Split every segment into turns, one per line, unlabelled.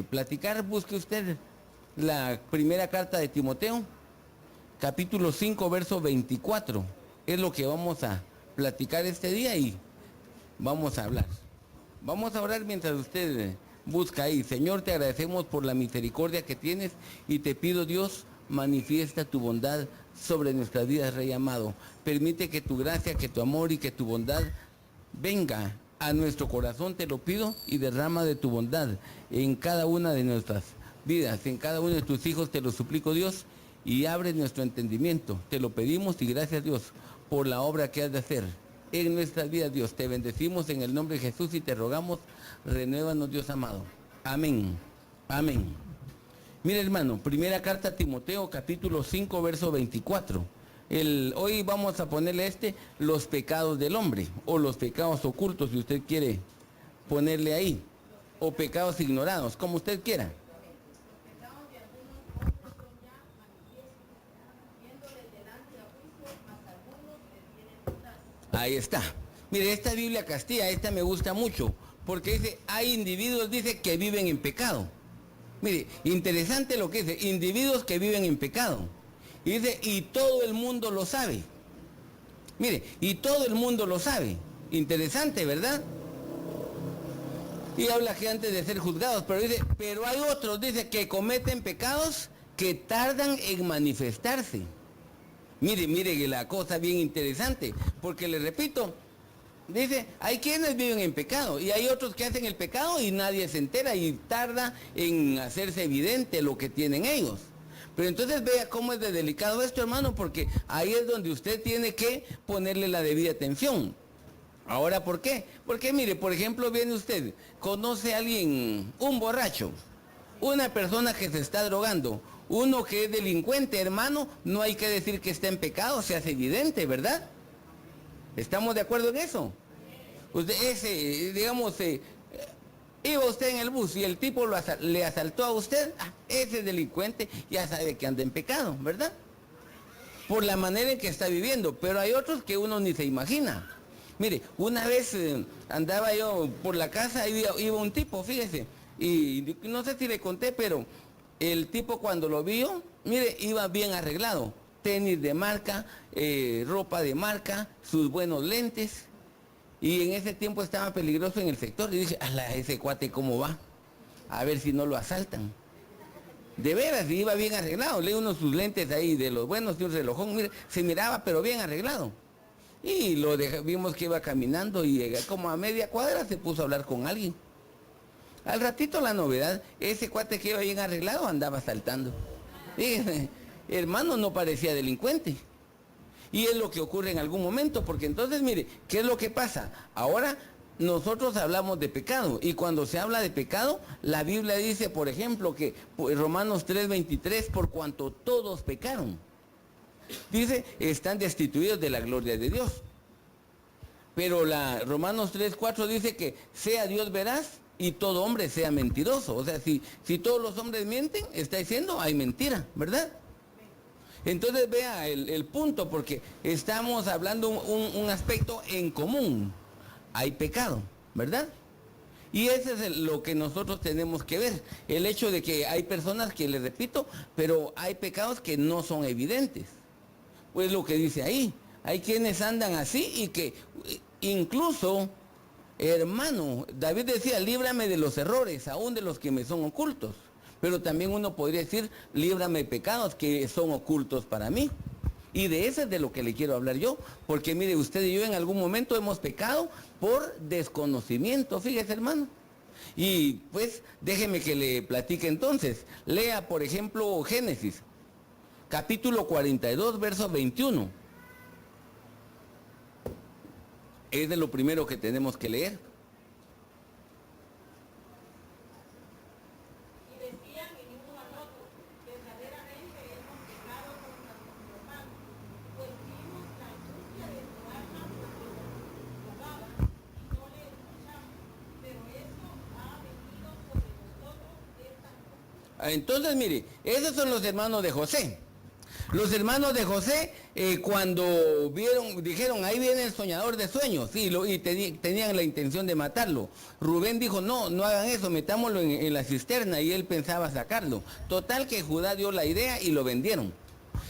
platicar, busque usted la primera carta de Timoteo, capítulo 5, verso 24. Es lo que vamos a platicar este día y vamos a hablar. Vamos a orar mientras usted busca ahí. Señor, te agradecemos por la misericordia que tienes y te pido, Dios, manifiesta tu bondad sobre nuestras vidas, Rey amado. Permite que tu gracia, que tu amor y que tu bondad venga a nuestro corazón, te lo pido, y derrama de tu bondad en cada una de nuestras vidas, en cada uno de tus hijos, te lo suplico, Dios, y abre nuestro entendimiento. Te lo pedimos y gracias, Dios, por la obra que has de hacer en nuestras vidas, Dios. Te bendecimos en el nombre de Jesús y te rogamos, renuévanos, Dios amado. Amén. Amén. Mira, hermano, primera carta a Timoteo, capítulo 5, verso 24. Hoy vamos a ponerle los pecados del hombre, o los pecados ocultos, si usted quiere ponerle ahí, o pecados ignorados, como usted quiera. Ahí está. Mire, esta Biblia Castilla, esta me gusta mucho, porque dice, hay individuos, dice, que viven en pecado. Mire, interesante lo que dice, individuos que viven en pecado. Y dice, y todo el mundo lo sabe. Mire, y todo el mundo lo sabe. Interesante, ¿verdad? Y habla que antes de ser juzgados, pero dice, pero hay otros, dice, que cometen pecados que tardan en manifestarse. Mire la cosa bien interesante, porque le repito, dice, hay quienes viven en pecado y hay otros que hacen el pecado y nadie se entera y tarda en hacerse evidente lo que tienen ellos. Pero entonces vea cómo es de delicado esto, hermano, porque ahí es donde usted tiene que ponerle la debida atención. Ahora, ¿por qué? Porque mire, por ejemplo, viene usted, conoce a alguien, un borracho, una persona que se está drogando, uno que es delincuente, hermano, no hay que decir que está en pecado, se hace evidente, ¿verdad? ¿Estamos de acuerdo en eso? Usted, digamos, iba usted en el bus y el tipo le asaltó a usted, ese delincuente ya sabe que anda en pecado, ¿verdad? Por la manera en que está viviendo, pero hay otros que uno ni se imagina. Mire, una vez andaba yo por la casa, iba un tipo, fíjese, y no sé si le conté, pero el tipo cuando lo vio, mire, iba bien arreglado, tenis de marca, ropa de marca, sus buenos lentes, y en ese tiempo estaba peligroso en el sector, y dije, ala, ese cuate cómo va, a ver si no lo asaltan. De veras, iba bien arreglado, le uno sus lentes ahí de los buenos y un relojón, mire, se miraba pero bien arreglado. Y vimos que iba caminando y como a media cuadra se puso a hablar con alguien. Al ratito la novedad, ese cuate que iba bien arreglado andaba saltando. Y, hermano, no parecía delincuente. Y es lo que ocurre en algún momento, porque entonces, mire, ¿qué es lo que pasa? Ahora nosotros hablamos de pecado, y cuando se habla de pecado, la Biblia dice, por ejemplo, que Romanos 3:23, por cuanto todos pecaron, dice, están destituidos de la gloria de Dios. Pero Romanos 3:4 dice que sea Dios veraz y todo hombre sea mentiroso. O sea, si todos los hombres mienten, está diciendo, hay mentira, ¿verdad? Entonces vea el punto, porque estamos hablando un aspecto en común. Hay pecado, ¿verdad? Y ese es lo que nosotros tenemos que ver. El hecho de que hay personas que, les repito, pero hay pecados que no son evidentes. Pues lo que dice ahí, hay quienes andan así y que incluso, hermano, David decía, líbrame de los errores, aún de los que me son ocultos. Pero también uno podría decir, líbrame de pecados que son ocultos para mí. Y de ese es de lo que le quiero hablar yo, porque mire, usted y yo en algún momento hemos pecado por desconocimiento, fíjese, hermano. Y pues déjeme que le platique entonces. Lea, por ejemplo, Génesis, capítulo 42, verso 21. Es de lo primero que tenemos que leer.
Y decían el uno al otro, verdaderamente hemos pecado contra nuestro hermano, pues vimos la angustia de su alma porque nos rogaba y no le escuchamos, pero eso ha venido sobre nosotros esta angustia.
Entonces, mire, esos son los hermanos de José. Los hermanos de José, cuando vieron, dijeron, ahí viene el soñador de sueños, sí, tenían la intención de matarlo. Rubén dijo, no, no hagan eso, metámoslo en la cisterna, y él pensaba sacarlo. Total que Judá dio la idea y lo vendieron.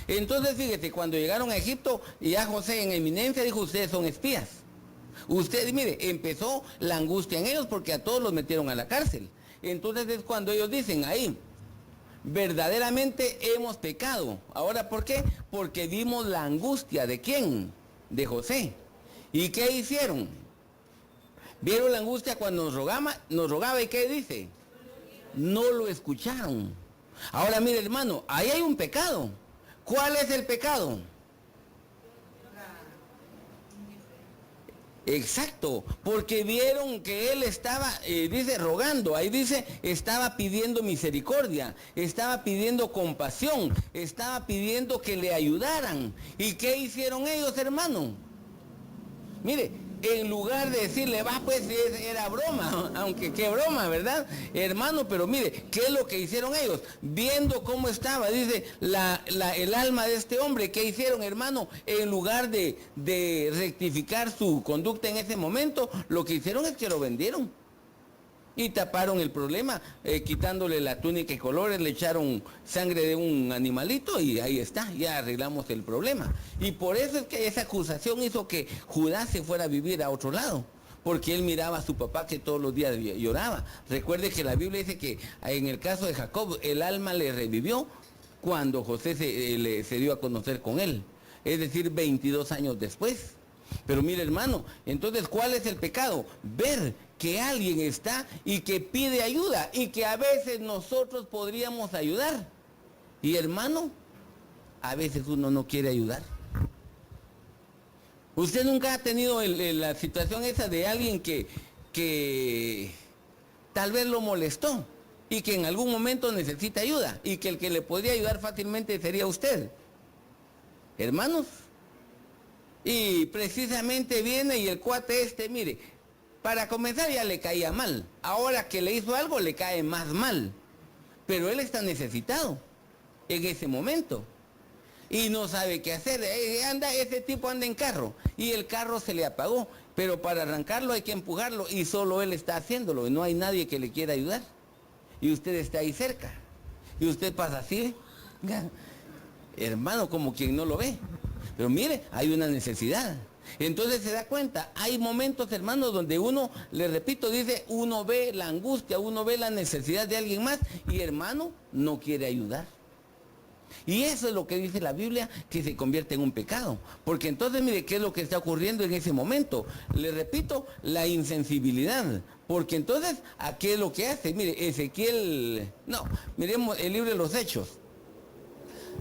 Entonces, fíjate, cuando llegaron a Egipto, ya José en eminencia dijo, ustedes son espías. Ustedes, mire, empezó la angustia en ellos porque a todos los metieron a la cárcel. Entonces es cuando ellos dicen ahí, verdaderamente hemos pecado. Ahora, ¿por qué? Porque vimos la angustia. ¿De quién? De José. ¿Y qué hicieron? Vieron la angustia cuando nos rogaba, ¿y qué dice? No lo escucharon. Ahora, mire, hermano, ahí hay un pecado. ¿Cuál es el pecado? Exacto, porque vieron que él estaba, dice, rogando, ahí dice, estaba pidiendo misericordia, estaba pidiendo compasión, estaba pidiendo que le ayudaran. ¿Y qué hicieron ellos, hermano? Mire, en lugar de decirle, va pues, era broma, aunque qué broma, ¿verdad? Hermano, pero mire, ¿qué es lo que hicieron ellos? Viendo cómo estaba, dice, el alma de este hombre, ¿qué hicieron, hermano? En lugar de rectificar su conducta en ese momento, lo que hicieron es que lo vendieron. Y taparon el problema, quitándole la túnica y colores, le echaron sangre de un animalito y ahí está, ya arreglamos el problema. Y por eso es que esa acusación hizo que Judá se fuera a vivir a otro lado, porque él miraba a su papá que todos los días lloraba. Recuerde que la Biblia dice que en el caso de Jacob, el alma le revivió cuando José se dio a conocer con él, es decir, 22 años después. Pero mire, hermano, entonces, ¿cuál es el pecado? Ver que alguien está y que pide ayuda y que a veces nosotros podríamos ayudar. Y hermano, a veces uno no quiere ayudar. Usted nunca ha tenido la situación esa de alguien que tal vez lo molestó y que en algún momento necesita ayuda y que el que le podría ayudar fácilmente sería usted. Hermanos, y precisamente viene y el cuate mire, para comenzar ya le caía mal. Ahora que le hizo algo le cae más mal. Pero él está necesitado en ese momento. Y no sabe qué hacer. Ese tipo anda en carro. Y el carro se le apagó. Pero para arrancarlo hay que empujarlo. Y solo él está haciéndolo. Y no hay nadie que le quiera ayudar. Y usted está ahí cerca. Y usted pasa así. Hermano, como quien no lo ve. Pero mire, hay una necesidad. Entonces se da cuenta, hay momentos, hermanos, donde uno, le repito, dice, uno ve la angustia, uno ve la necesidad de alguien más y, hermano, no quiere ayudar. Y eso es lo que dice la Biblia, que se convierte en un pecado. Porque entonces, mire, ¿qué es lo que está ocurriendo en ese momento? Le repito, la insensibilidad. Porque entonces, ¿a qué es lo que hace? Mire, miremos el libro de los Hechos.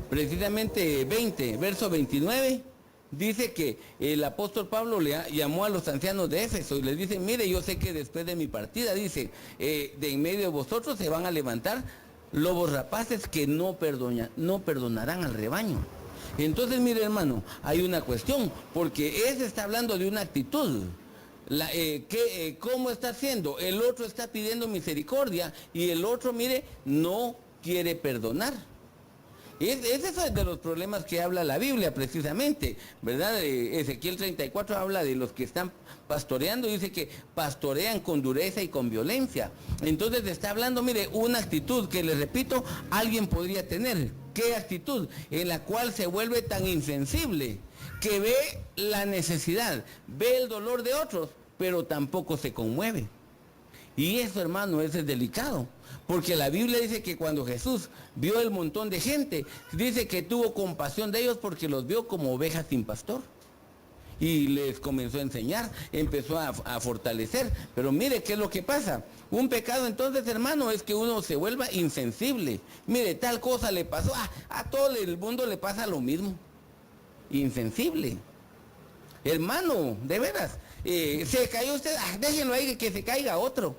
Precisamente 20, verso 29, dice que el apóstol Pablo le llamó a los ancianos de Éfeso y les dice, mire, yo sé que después de mi partida, dice, de en medio de vosotros se van a levantar lobos rapaces que no perdonarán al rebaño. Entonces, mire, hermano, hay una cuestión, porque ese está hablando de una actitud. ¿Cómo está haciendo? El otro está pidiendo misericordia y el otro, mire, no quiere perdonar. Ese es de los problemas que habla la Biblia precisamente, ¿verdad? Ezequiel 34 habla de los que están pastoreando, dice que pastorean con dureza y con violencia. Entonces está hablando, mire, una actitud que, les repito, alguien podría tener. ¿Qué actitud? En la cual se vuelve tan insensible que ve la necesidad, ve el dolor de otros, pero tampoco se conmueve. Y eso, hermano, es delicado. Porque la Biblia dice que cuando Jesús vio el montón de gente, dice que tuvo compasión de ellos porque los vio como ovejas sin pastor. Y les comenzó a enseñar, empezó a fortalecer. Pero mire qué es lo que pasa. Un pecado entonces, hermano, es que uno se vuelva insensible. Mire, tal cosa le pasó, a todo el mundo le pasa lo mismo. Insensible. Hermano, de veras, se cayó usted, déjenlo ahí que se caiga otro.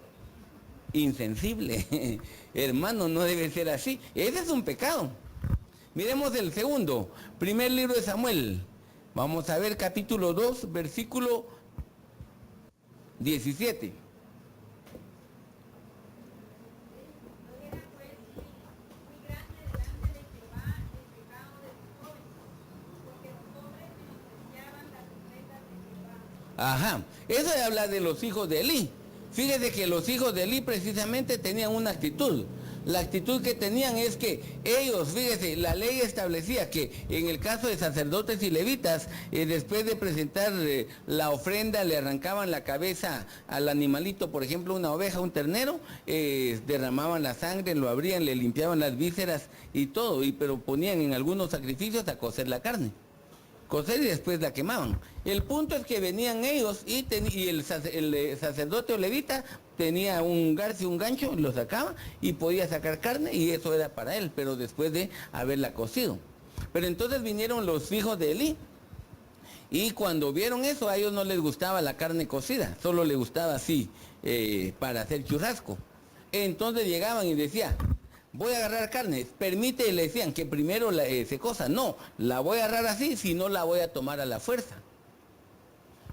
Insensible. Hermano, no debe ser así. Ese es un pecado. Miremos el segundo, primer libro de Samuel. Vamos a ver capítulo 2, versículo 17.
Era pues muy grande delante de Jehová el pecado de los jóvenes
Ajá, eso habla de los hijos de Elí. Fíjese que los hijos de Elí precisamente tenían una actitud. La actitud que tenían es que ellos, fíjese, la ley establecía que en el caso de sacerdotes y levitas, después de presentar la ofrenda, le arrancaban la cabeza al animalito, por ejemplo, una oveja, un ternero, derramaban la sangre, lo abrían, le limpiaban las vísceras y todo, pero ponían en algunos sacrificios a cocer la carne. Cocer y después la quemaban. El punto es que venían ellos y el sacerdote o levita tenía un garfio, un gancho, lo sacaba y podía sacar carne y eso era para él, pero después de haberla cocido. Pero entonces vinieron los hijos de Elí y cuando vieron eso a ellos no les gustaba la carne cocida, solo les gustaba así para hacer churrasco. Entonces llegaban y decían: voy a agarrar carne, permite, le decían que primero se cosa, no, la voy a agarrar así, si no la voy a tomar a la fuerza.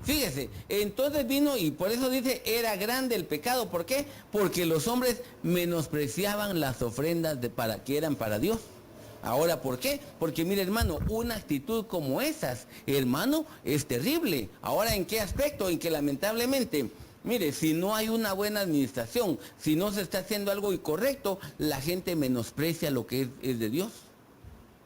Fíjese, entonces vino y por eso dice, era grande el pecado, ¿por qué? Porque los hombres menospreciaban las ofrendas que eran para Dios. Ahora, ¿por qué? Porque mire, hermano, una actitud como esas, hermano, es terrible. Ahora, ¿en qué aspecto? En que lamentablemente, mire, si no hay una buena administración, si no se está haciendo algo incorrecto, la gente menosprecia lo que es de Dios.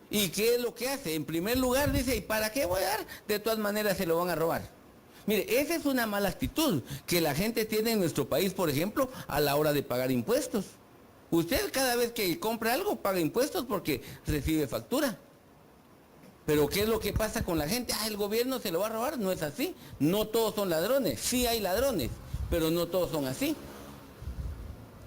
¿Y qué es lo que hace? En primer lugar dice, ¿y para qué voy a dar? De todas maneras se lo van a robar. Mire, esa es una mala actitud que la gente tiene en nuestro país, por ejemplo, a la hora de pagar impuestos. Usted cada vez que compra algo paga impuestos porque recibe factura. Pero ¿qué es lo que pasa con la gente? El gobierno se lo va a robar. No es así. No todos son ladrones. Sí hay ladrones, pero no todos son así.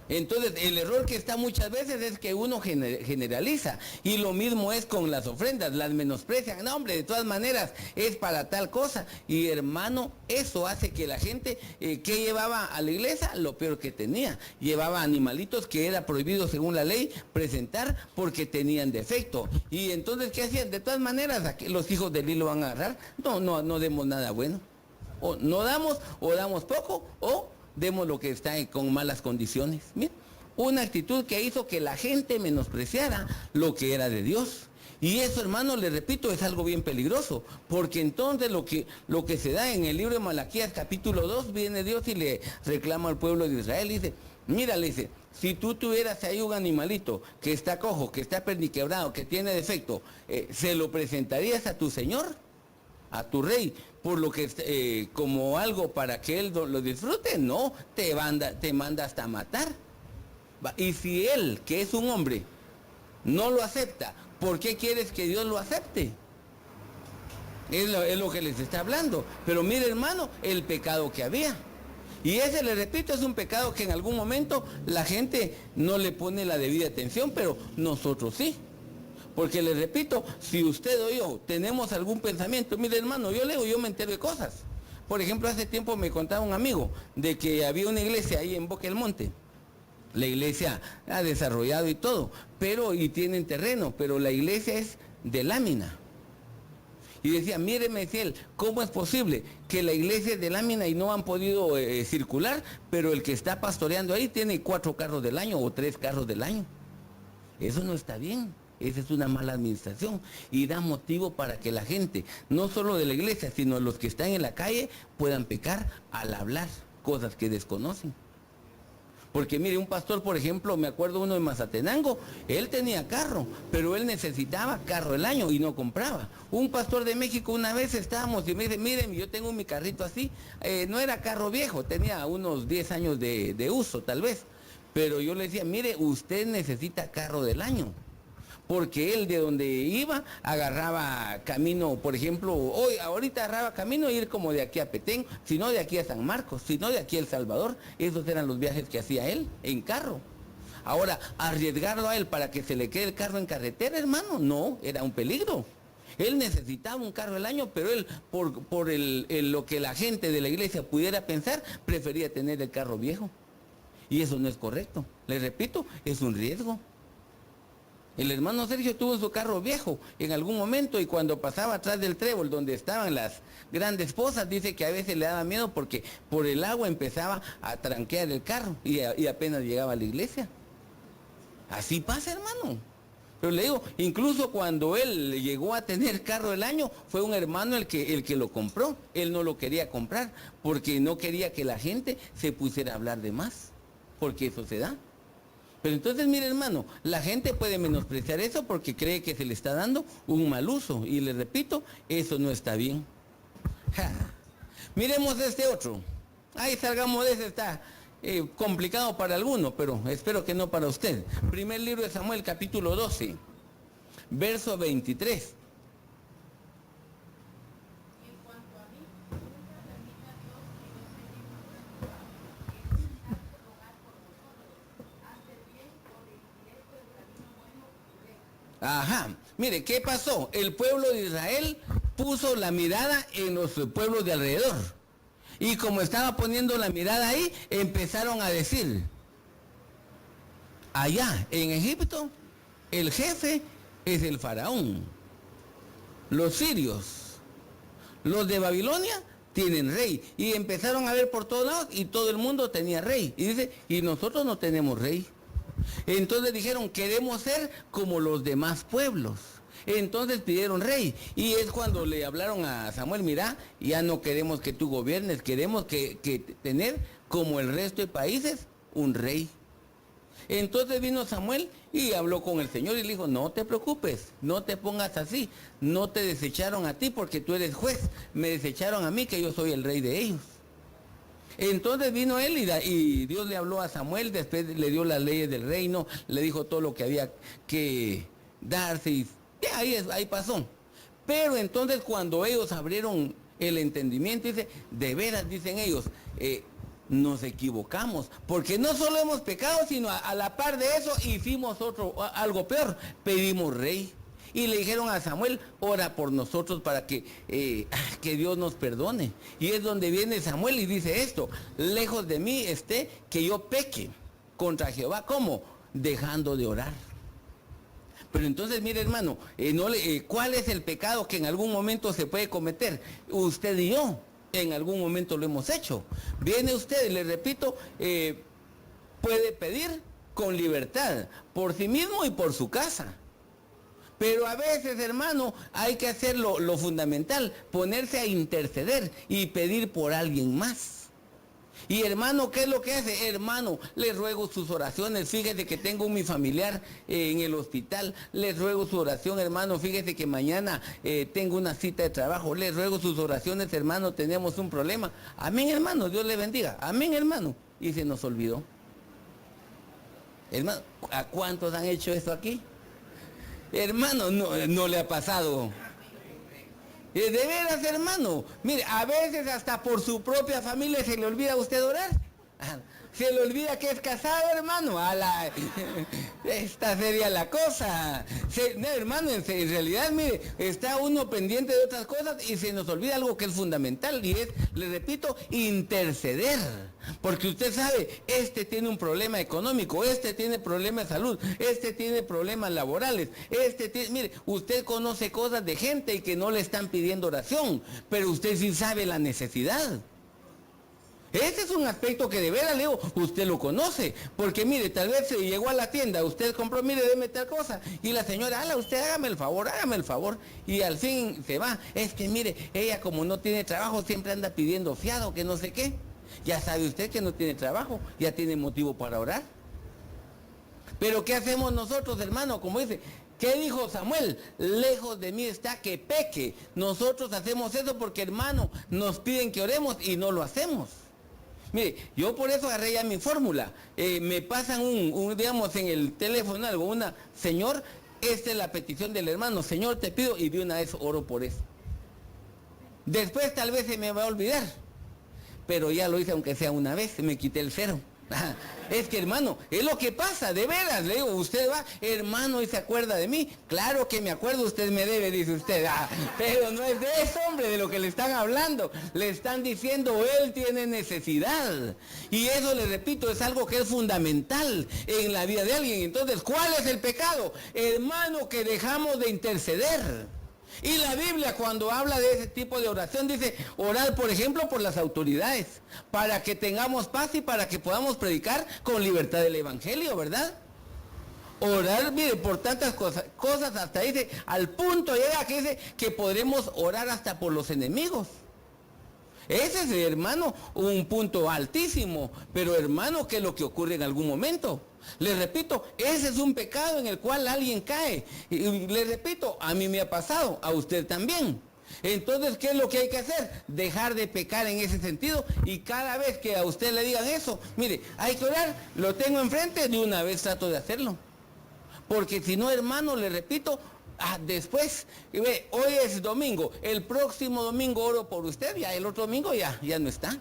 Entonces, el error que está muchas veces es que uno generaliza. Y lo mismo es con las ofrendas, las menosprecian. No, hombre, de todas maneras, es para tal cosa. Y hermano, eso hace que la gente, ¿qué llevaba a la iglesia? Lo peor que tenía. Llevaba animalitos que era prohibido según la ley presentar porque tenían defecto. Y entonces, ¿qué hacían? De todas maneras, los hijos de Elí lo van a agarrar. No demos nada bueno. O no damos, o damos poco, o demos lo que está con malas condiciones. Miren, una actitud que hizo que la gente menospreciara lo que era de Dios. Y eso, hermano, le repito, es algo bien peligroso, porque entonces lo que se da en el libro de Malaquías capítulo 2, viene Dios y le reclama al pueblo de Israel y dice, mira, le dice, si tú tuvieras ahí un animalito que está cojo, que está perniquebrado, que tiene defecto, ¿se lo presentarías a tu Señor? A tu rey, por lo que como algo para que él lo disfrute? No, te manda hasta matar. Y si él, que es un hombre, no lo acepta, ¿por qué quieres que Dios lo acepte? Es lo que les está hablando. Pero mire, hermano, el pecado que había. Y ese, le repito, es un pecado que en algún momento la gente no le pone la debida atención, pero nosotros sí. Porque les repito, si usted o yo tenemos algún pensamiento, mire, hermano, yo me entero de cosas. Por ejemplo, hace tiempo me contaba un amigo de que había una iglesia ahí en Boca del Monte. La iglesia ha desarrollado y todo, y tienen terreno, pero la iglesia es de lámina. Y decía, mire, me decía él, ¿cómo es posible que la iglesia es de lámina y no han podido circular, pero el que está pastoreando ahí tiene 4 carros del año o 3 carros del año? Eso no está bien. Esa es una mala administración y da motivo para que la gente, no solo de la iglesia, sino los que están en la calle, puedan pecar al hablar cosas que desconocen. Porque mire, un pastor, por ejemplo, me acuerdo uno de Mazatenango, él tenía carro, pero él necesitaba carro del año y no compraba. Un pastor de México, una vez estábamos y me dice, miren, yo tengo mi carrito así, no era carro viejo, tenía unos 10 años de uso tal vez, pero yo le decía, mire, usted necesita carro del año. Porque él de donde iba agarraba camino, por ejemplo, ahorita agarraba camino ir como de aquí a Petén, sino de aquí a San Marcos, sino de aquí a El Salvador. Esos eran los viajes que hacía él en carro. Ahora, arriesgarlo a él para que se le quede el carro en carretera, hermano, no, era un peligro. Él necesitaba un carro al año, pero él, por lo que la gente de la iglesia pudiera pensar, prefería tener el carro viejo. Y eso no es correcto. Les repito, es un riesgo. El hermano Sergio tuvo su carro viejo en algún momento y cuando pasaba atrás del trébol donde estaban las grandes pozas, dice que a veces le daba miedo porque por el agua empezaba a tranquear el carro y apenas llegaba a la iglesia. Así pasa, hermano. Pero le digo, incluso cuando él llegó a tener carro del año, fue un hermano el que lo compró. Él no lo quería comprar porque no quería que la gente se pusiera a hablar de más, porque eso se da. Pero entonces, mire hermano, la gente puede menospreciar eso porque cree que se le está dando un mal uso. Y le repito, eso no está bien. Ja. Miremos este otro. Ahí salgamos de ese, está complicado para algunos, pero espero que no para usted. Primer libro de Samuel, capítulo 12, verso 23. Ajá, mire, ¿qué pasó? El pueblo de Israel puso la mirada en los pueblos de alrededor. Y como estaba poniendo la mirada ahí, empezaron a decir, allá en Egipto, el jefe es el faraón. Los sirios, los de Babilonia, tienen rey. Y empezaron a ver por todos lados y todo el mundo tenía rey. Y dice, y nosotros no tenemos rey. Entonces dijeron, queremos ser como los demás pueblos. Entonces pidieron rey. Y es cuando le hablaron a Samuel, mira, ya no queremos que tú gobiernes, queremos que tener como el resto de países un rey. Entonces vino Samuel y habló con el Señor y le dijo, no te preocupes, no te pongas así, no te desecharon a ti porque tú eres juez, me desecharon a mí que yo soy el rey de ellos. Entonces vino él y Dios le habló a Samuel, después le dio las leyes del reino, le dijo todo lo que había que darse y ahí pasó. Pero entonces cuando ellos abrieron el entendimiento, dice, de veras, dicen ellos, nos equivocamos, porque no solo hemos pecado, sino a la par de eso hicimos algo peor, pedimos rey. Y le dijeron a Samuel, ora por nosotros para que Dios nos perdone. Y es donde viene Samuel y dice esto, lejos de mí esté que yo peque contra Jehová. ¿Cómo? Dejando de orar. Pero entonces, mire hermano, ¿cuál es el pecado que en algún momento se puede cometer? Usted y yo, en algún momento lo hemos hecho. Viene usted, le repito, puede pedir con libertad, por sí mismo y por su casa. Pero a veces, hermano, hay que hacer lo fundamental, ponerse a interceder y pedir por alguien más. Y hermano, ¿qué es lo que hace? Hermano, les ruego sus oraciones, fíjese que tengo mi familiar en el hospital, les ruego su oración, hermano, fíjese que mañana tengo una cita de trabajo, les ruego sus oraciones, hermano, tenemos un problema. Amén, hermano, Dios le bendiga, amén, hermano. Y se nos olvidó. Hermano, ¿a cuántos han hecho esto aquí? Hermano, no le ha pasado. De veras, hermano. Mire, a veces hasta por su propia familia se le olvida a usted orar. Se le olvida que es casado, hermano. Esta sería la cosa. No, hermano, en realidad, mire, está uno pendiente de otras cosas y se nos olvida algo que es fundamental y es, le repito, interceder. Porque usted sabe, este tiene un problema económico, este tiene problemas de salud, este tiene problemas laborales, mire, usted conoce cosas de gente y que no le están pidiendo oración, pero usted sí sabe la necesidad. Ese es un aspecto que de veras, Leo, usted lo conoce, porque mire, tal vez se llegó a la tienda, usted compró, mire, deme tal cosa, y la señora, usted hágame el favor, y al fin se va. Es que mire, ella como no tiene trabajo, siempre anda pidiendo fiado, que no sé qué. Ya sabe usted que no tiene trabajo, ya tiene motivo para orar. Pero ¿qué hacemos nosotros, hermano? Como dice, ¿qué dijo Samuel? Lejos de mí está que peque. Nosotros hacemos eso porque, hermano, nos piden que oremos y no lo hacemos. Mire, yo por eso agarré ya mi fórmula. Me pasan digamos, en el teléfono algo, Señor, esta es la petición del hermano, Señor, te pido, y de una vez oro por eso. Después tal vez se me va a olvidar, pero ya lo hice aunque sea una vez, me quité el cero. Es que, hermano, es lo que pasa, de veras, le digo, usted va, hermano, y se acuerda de mí. Claro que me acuerdo, usted me debe, dice usted. Pero no es de eso, hombre, de lo que le están hablando. Le están diciendo, él tiene necesidad. Y eso, le repito, es algo que es fundamental en la vida de alguien. Entonces, ¿cuál es el pecado? Hermano, que dejamos de interceder. Y la Biblia, cuando habla de ese tipo de oración, dice orar, por ejemplo, por las autoridades, para que tengamos paz y para que podamos predicar con libertad el Evangelio, ¿verdad? Orar, mire, por tantas cosas hasta dice, al punto llega que dice que podremos orar hasta por los enemigos. Ese es, hermano, un punto altísimo, pero hermano, ¿qué es lo que ocurre en algún momento? Les repito, ese es un pecado en el cual alguien cae. Y les repito, a mí me ha pasado, a usted también. Entonces, ¿qué es lo que hay que hacer? Dejar de pecar en ese sentido, y cada vez que a usted le digan eso, mire, hay que orar, lo tengo enfrente, de una vez trato de hacerlo. Porque si no, hermano, le repito, después, hoy es domingo, el próximo domingo oro por usted, ya el otro domingo ya no está.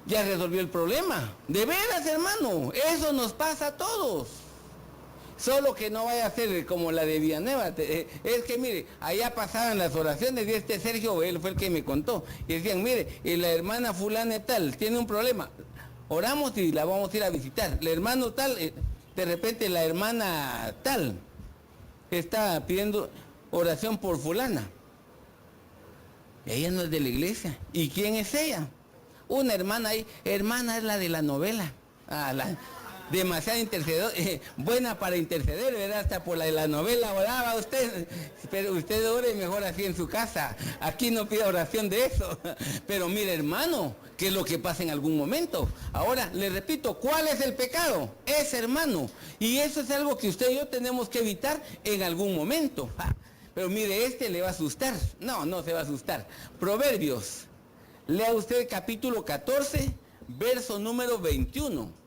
Ya resolvió el problema. De veras, hermano, eso nos pasa a todos. Solo que no vaya a ser como la de Villanueva. Es que mire, allá pasaban las oraciones y este Sergio, él fue el que me contó. Y decían, mire, la hermana fulana tal tiene un problema. Oramos y la vamos a ir a visitar. El hermano tal, de repente la hermana tal está pidiendo oración por fulana. Ella no es de la iglesia. ¿Y quién es ella? Una hermana ahí. Hermana es la de la novela. Demasiado intercedor, buena para interceder, ¿verdad? Hasta por la de la novela oraba usted, pero usted ore mejor así en su casa. Aquí no pida oración de eso. Pero mire, hermano, ¿qué es lo que pasa en algún momento? Ahora, le repito, ¿cuál es el pecado? Es, hermano. Y eso es algo que usted y yo tenemos que evitar en algún momento. Pero mire, le va a asustar. No se va a asustar. Proverbios. Lea usted capítulo 14, verso número 21.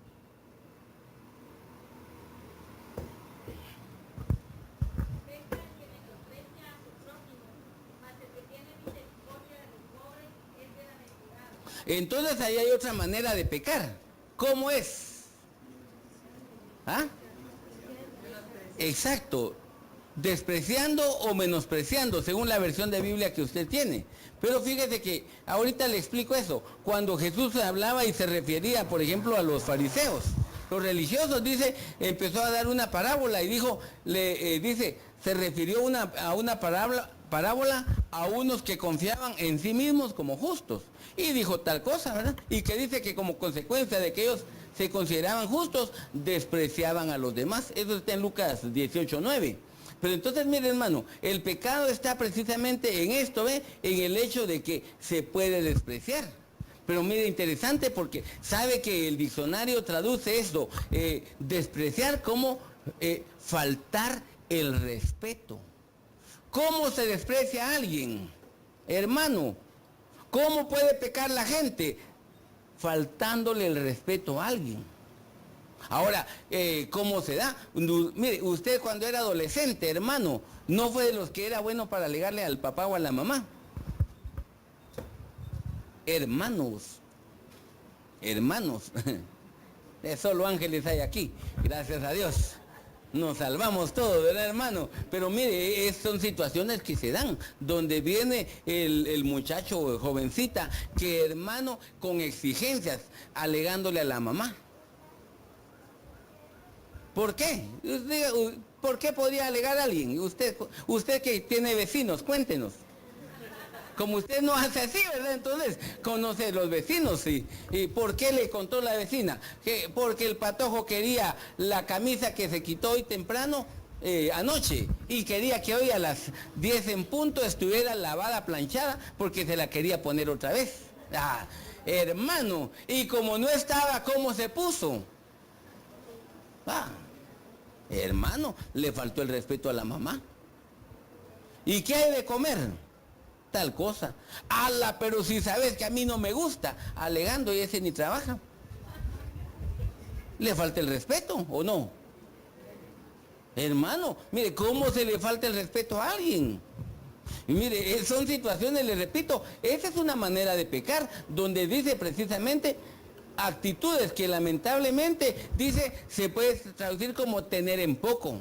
Entonces ahí hay otra manera de pecar. ¿Cómo es? Exacto. Despreciando o menospreciando, según la versión de Biblia que usted tiene. Pero fíjese que ahorita le explico eso. Cuando Jesús hablaba y se refería, por ejemplo, a los fariseos, los religiosos, dice, empezó a dar una parábola y dijo, se refirió a una parábola a unos que confiaban en sí mismos como justos. Y dijo tal cosa, ¿verdad? Y que dice que como consecuencia de que ellos se consideraban justos, despreciaban a los demás. Eso está en Lucas 18:9. Pero entonces, mire, hermano, el pecado está precisamente en esto, en el hecho de que se puede despreciar. Pero mire, interesante, porque sabe que el diccionario traduce esto, despreciar, como faltar el respeto. ¿Cómo se desprecia a alguien? Hermano, ¿cómo puede pecar la gente? Faltándole el respeto a alguien. Ahora, ¿cómo se da? Mire, usted cuando era adolescente, hermano, ¿no fue de los que era bueno para alegarle al papá o a la mamá? Hermanos, solo ángeles hay aquí, gracias a Dios. Nos salvamos todos, ¿verdad, hermano? Pero mire, son situaciones que se dan, donde viene el muchacho o jovencita, que, hermano, con exigencias, alegándole a la mamá. ¿Por qué? ¿Por qué podría alegar a alguien? Usted que tiene vecinos, cuéntenos. Como usted no hace así, ¿verdad? Entonces, conoce los vecinos, ¿sí? ¿Y por qué le contó la vecina? Porque el patojo quería la camisa que se quitó hoy temprano, anoche, y quería que hoy a las 10 en punto estuviera lavada, planchada, porque se la quería poner otra vez. Hermano, y como no estaba, ¿cómo se puso? Hermano, le faltó el respeto a la mamá. ¿Y qué hay de comer? Tal cosa. Pero si sabes que a mí no me gusta, alegando, y ese ni trabaja. ¿Le falta el respeto o no? Hermano, mire, ¿cómo se le falta el respeto a alguien? Y mire, son situaciones, le repito, esa es una manera de pecar, donde dice precisamente actitudes que lamentablemente, se puede traducir como tener en poco.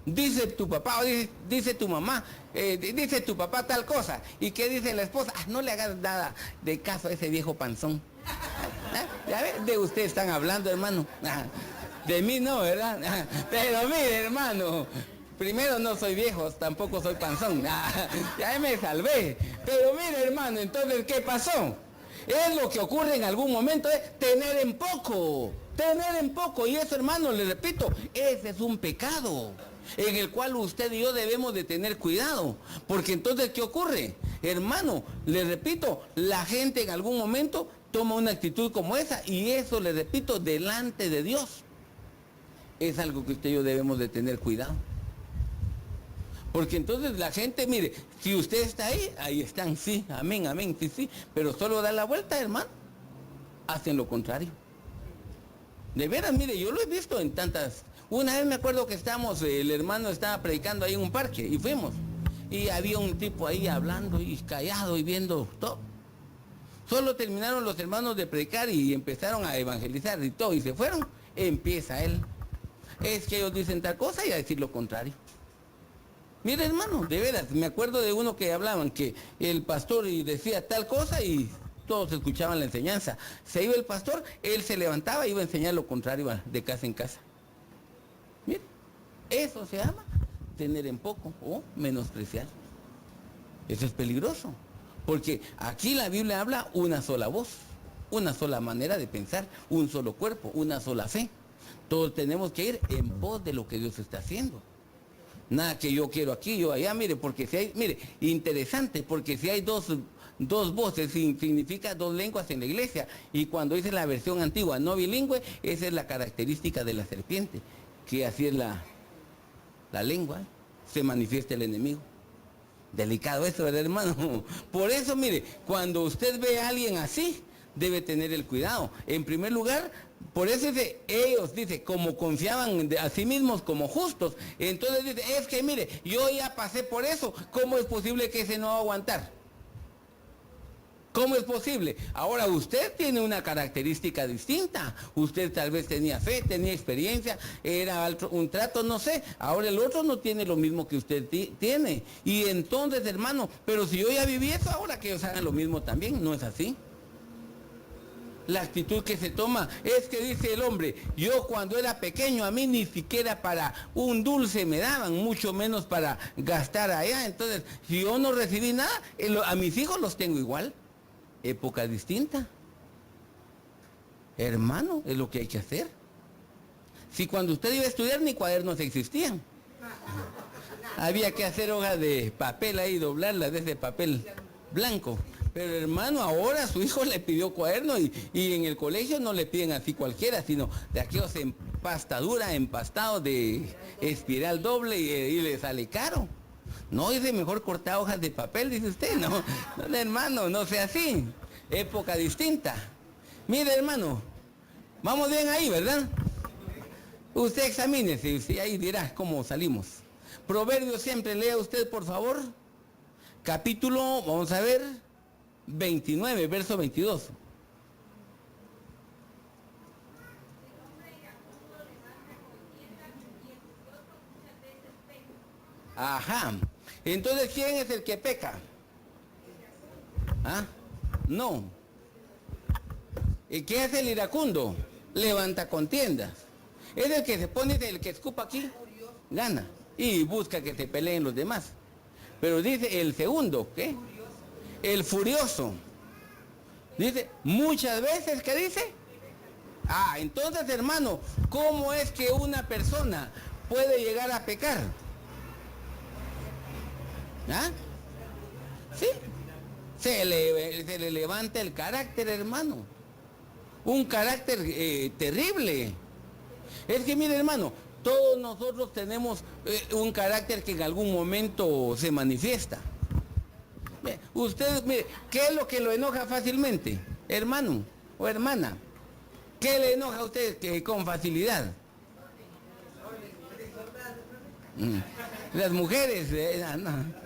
Dice tu papá o dice tu mamá, dice tu papá tal cosa, y ¿qué dice la esposa? No le hagas nada de caso a ese viejo panzón. ¿Ya ves? De usted están hablando, hermano. De mí no, ¿verdad? Pero mire, hermano, primero no soy viejo, tampoco soy panzón. Ya me salvé. Pero mire, hermano, entonces, ¿qué pasó? Es lo que ocurre en algún momento, es tener en poco. Tener en poco, y eso, hermano, le repito, ese es un pecado en el cual usted y yo debemos de tener cuidado, porque entonces, ¿qué ocurre? Hermano, le repito, la gente en algún momento toma una actitud como esa, y eso, le repito, delante de Dios, es algo que usted y yo debemos de tener cuidado. Porque entonces la gente, mire, si usted está ahí, ahí están, sí, amén, amén, sí, sí, pero solo da la vuelta, hermano, hacen lo contrario. De veras, mire, yo lo he visto en tantas. Una vez me acuerdo que el hermano estaba predicando ahí en un parque y fuimos. Y había un tipo ahí hablando y callado y viendo todo. Solo terminaron los hermanos de predicar y empezaron a evangelizar y todo, y se fueron. Empieza él. Es que ellos dicen tal cosa y a decir lo contrario. Mire, hermano, de veras, me acuerdo de uno que hablaban que el pastor y decía tal cosa y todos escuchaban la enseñanza. Se iba el pastor, él se levantaba y iba a enseñar lo contrario de casa en casa. Mire, eso se llama tener en poco o menospreciar. Eso es peligroso, porque aquí la Biblia habla una sola voz, una sola manera de pensar, un solo cuerpo, una sola fe. Todos tenemos que ir en pos de lo que Dios está haciendo. Nada que yo quiero aquí, yo allá, mire, porque si hay, mire, interesante, porque si hay dos voces, significa dos lenguas en la iglesia, y cuando dice la versión antigua, no bilingüe, esa es la característica de la serpiente, que así es la lengua, se manifiesta el enemigo. Delicado eso, ¿verdad, hermano? Por eso, mire, cuando usted ve a alguien así, debe tener el cuidado. En primer lugar, por eso ellos, dice, como confiaban a sí mismos como justos, entonces dice, es que mire, yo ya pasé por eso, ¿cómo es posible que ese no va a aguantar? ¿Cómo es posible? Ahora usted tiene una característica distinta, usted tal vez tenía fe, tenía experiencia, era un trato, no sé, ahora el otro no tiene lo mismo que usted tiene, y entonces, hermano, pero si yo ya viví eso, ahora que ellos hagan lo mismo también, ¿no es así? La actitud que se toma es que dice el hombre, yo cuando era pequeño a mí ni siquiera para un dulce me daban, mucho menos para gastar allá, entonces si yo no recibí nada, a mis hijos los tengo igual, época distinta. Hermano, es lo que hay que hacer. Si cuando usted iba a estudiar ni cuadernos existían, había que hacer hojas de papel ahí, doblarlas de ese papel blanco. Pero hermano, ahora su hijo le pidió cuaderno y en el colegio no le piden así cualquiera, sino de aquellos empastadura, empastados de espiral doble y le sale caro. No, dice mejor cortar hojas de papel, dice usted, no, hermano, no sea así. Época distinta. Mire, hermano, vamos bien ahí, ¿verdad? Usted examínese y ahí dirá cómo salimos. Proverbios siempre, lea usted, por favor. Capítulo, vamos a ver, 29, verso 22. Ajá. Entonces, ¿quién es el que peca? ¿Ah? No. ¿Y qué es el iracundo? Levanta contiendas. Es el que se pone, el que escupa aquí, gana. Y busca que se peleen los demás. Pero dice el segundo, ¿qué? El furioso. Dice, muchas veces, ¿qué dice? Ah, entonces, hermano, ¿cómo es que una persona puede llegar a pecar? ¿Ah? ¿Sí? Se le levanta el carácter, hermano. Un carácter terrible. Es que, mire, hermano, todos nosotros tenemos un carácter que en algún momento se manifiesta. Usted, mire, ¿qué es lo que lo enoja fácilmente? Hermano o hermana. ¿Qué le enoja a usted con facilidad? Las mujeres, no.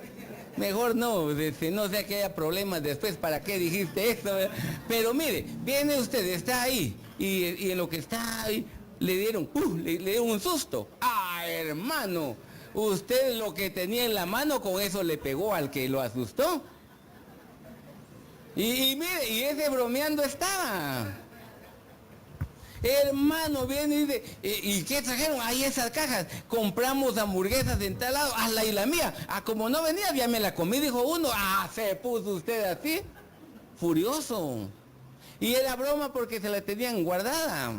Mejor no, no sea que haya problemas después, ¿para qué dijiste eso? Pero mire, viene usted, está ahí, y en lo que está ahí, le dieron un susto. ¡Ah, hermano! Usted lo que tenía en la mano, con eso le pegó al que lo asustó. Y mire, y ese bromeando estaba. Hermano, viene y dice, ¿y qué trajeron? Ahí esas cajas, compramos hamburguesas en tal lado, hazla y la mía. Ah, como no venía, ya me la comí, dijo uno. Ah, se puso usted así, furioso. Y era broma porque se la tenían guardada.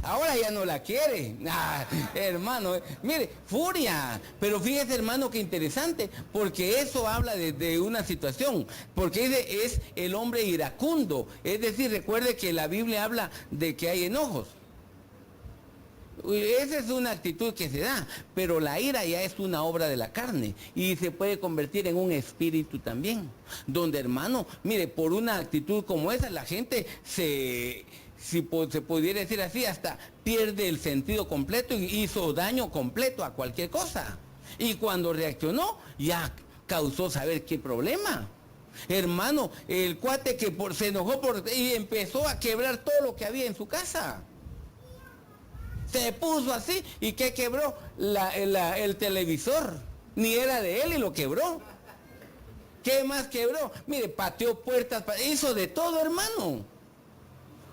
Ahora ya no la quiere. Ah, hermano, mire, furia. Pero fíjese, hermano, qué interesante, porque eso habla de una situación. Porque es el hombre iracundo. Es decir, recuerde que la Biblia habla de que hay enojos. Esa es una actitud que se da, pero la ira ya es una obra de la carne y se puede convertir en un espíritu también, donde, hermano, mire, por una actitud como esa la gente se pudiera decir así, hasta pierde el sentido completo y hizo daño completo a cualquier cosa. Y cuando reaccionó, ya causó saber qué problema. Hermano, el cuate que se enojó y empezó a quebrar todo lo que había en su casa. Se puso así y ¿qué quebró? El televisor. Ni era de él y lo quebró. ¿Qué más quebró? Mire, pateó puertas, hizo de todo, hermano.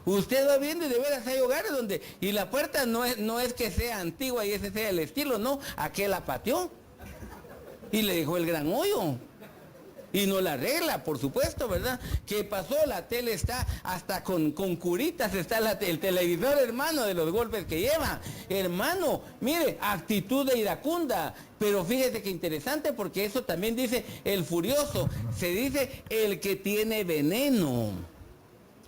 Usted va viendo y de veras hay hogares donde, y la puerta no es que sea antigua y ese sea el estilo, no, aquel la pateó. Y le dejó el gran hoyo. Y no la arregla, por supuesto, ¿verdad? ¿Qué pasó? La tele está hasta con curitas, está el televisor, hermano, de los golpes que lleva. Hermano, mire, actitud de iracunda. Pero fíjese que interesante, porque eso también dice el furioso. Se dice el que tiene veneno.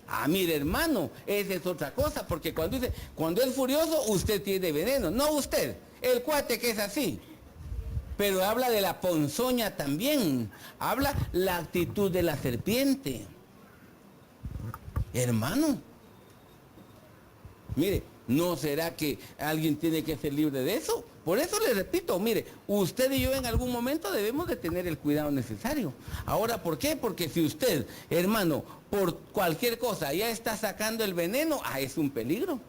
Ah, mire, hermano, esa es otra cosa, porque cuando es furioso, usted tiene veneno. No usted, el cuate que es así. Pero habla de la ponzoña también. Habla la actitud de la serpiente. Hermano, mire, ¿no será que alguien tiene que ser libre de eso? Por eso le repito, mire, usted y yo en algún momento debemos de tener el cuidado necesario. Ahora, ¿por qué? Porque si usted, hermano, por cualquier cosa ya está sacando el veneno, es un peligro.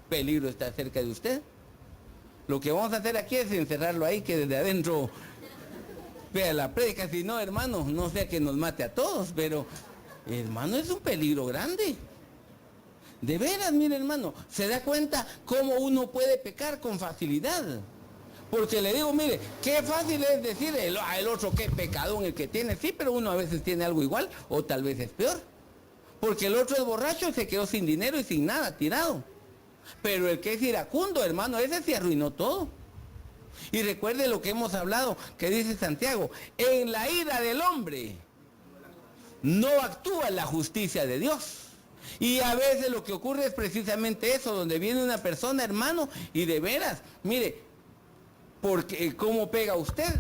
Peligro está cerca de usted. Lo que vamos a hacer aquí es encerrarlo ahí, que desde adentro vea la prédica. Si no, hermano, no sea que nos mate a todos, pero, hermano, es un peligro grande. De veras, mire, hermano, se da cuenta cómo uno puede pecar con facilidad. Porque le digo, mire, qué fácil es decir el otro qué pecadón el que tiene. Sí, pero uno a veces tiene algo igual o tal vez es peor. Porque el otro es borracho y se quedó sin dinero y sin nada, tirado. Pero el que es iracundo, hermano, ese se arruinó todo. Y recuerde lo que hemos hablado, que dice Santiago, en la ira del hombre no actúa la justicia de Dios. Y a veces lo que ocurre es precisamente eso, donde viene una persona, hermano, y de veras, mire, porque cómo pega usted,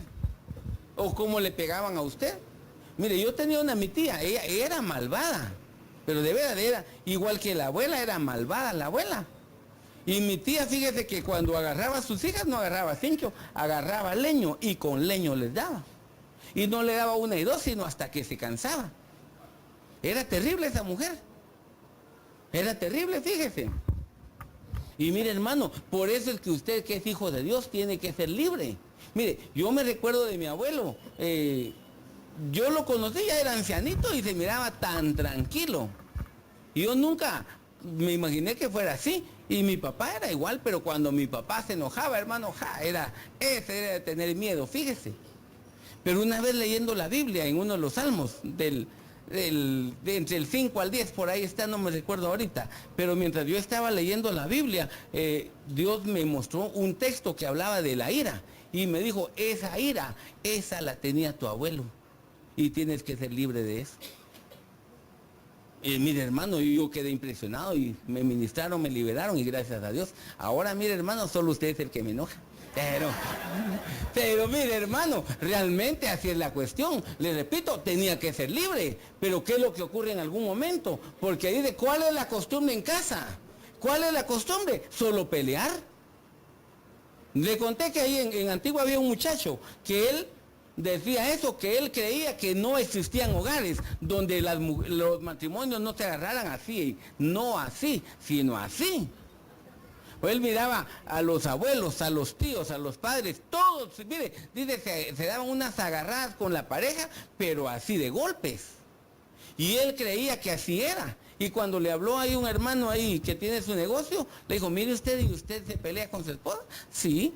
o cómo le pegaban a usted. Mire, yo tenía mi tía, ella era malvada, pero de veras era igual que la abuela, era malvada la abuela. Y mi tía, fíjese que cuando agarraba a sus hijas, no agarraba cincho, agarraba leño y con leño les daba. Y no le daba una y dos, sino hasta que se cansaba. Era terrible esa mujer. Era terrible, fíjese. Y mire, hermano, por eso es que usted que es hijo de Dios tiene que ser libre. Mire, yo me recuerdo de mi abuelo. Yo lo conocí, ya era ancianito y se miraba tan tranquilo. Y yo nunca me imaginé que fuera así. Y mi papá era igual, pero cuando mi papá se enojaba, hermano, ese era de tener miedo, fíjese. Pero una vez leyendo la Biblia en uno de los salmos, de entre el 5 al 10, por ahí está, no me recuerdo ahorita, pero mientras yo estaba leyendo la Biblia, Dios me mostró un texto que hablaba de la ira, y me dijo, esa ira, esa la tenía tu abuelo, y tienes que ser libre de eso. Y mire, hermano, yo quedé impresionado y me ministraron, me liberaron y gracias a Dios. Ahora, mire, hermano, solo usted es el que me enoja. Pero mire, hermano, realmente así es la cuestión. Le repito, tenía que ser libre. Pero ¿qué es lo que ocurre en algún momento? Porque dice, ¿cuál es la costumbre en casa? ¿Cuál es la costumbre? Solo pelear. Le conté que ahí en Antigua había un muchacho que él decía eso, que él creía que no existían hogares donde los matrimonios no se agarraran así, no así, sino así. Pues él miraba a los abuelos, a los tíos, a los padres, todos, mire, dice, se daban unas agarradas con la pareja, pero así de golpes. Y él creía que así era. Y cuando le habló ahí un hermano ahí que tiene su negocio, le dijo, mire usted, ¿y usted se pelea con su esposa? Sí.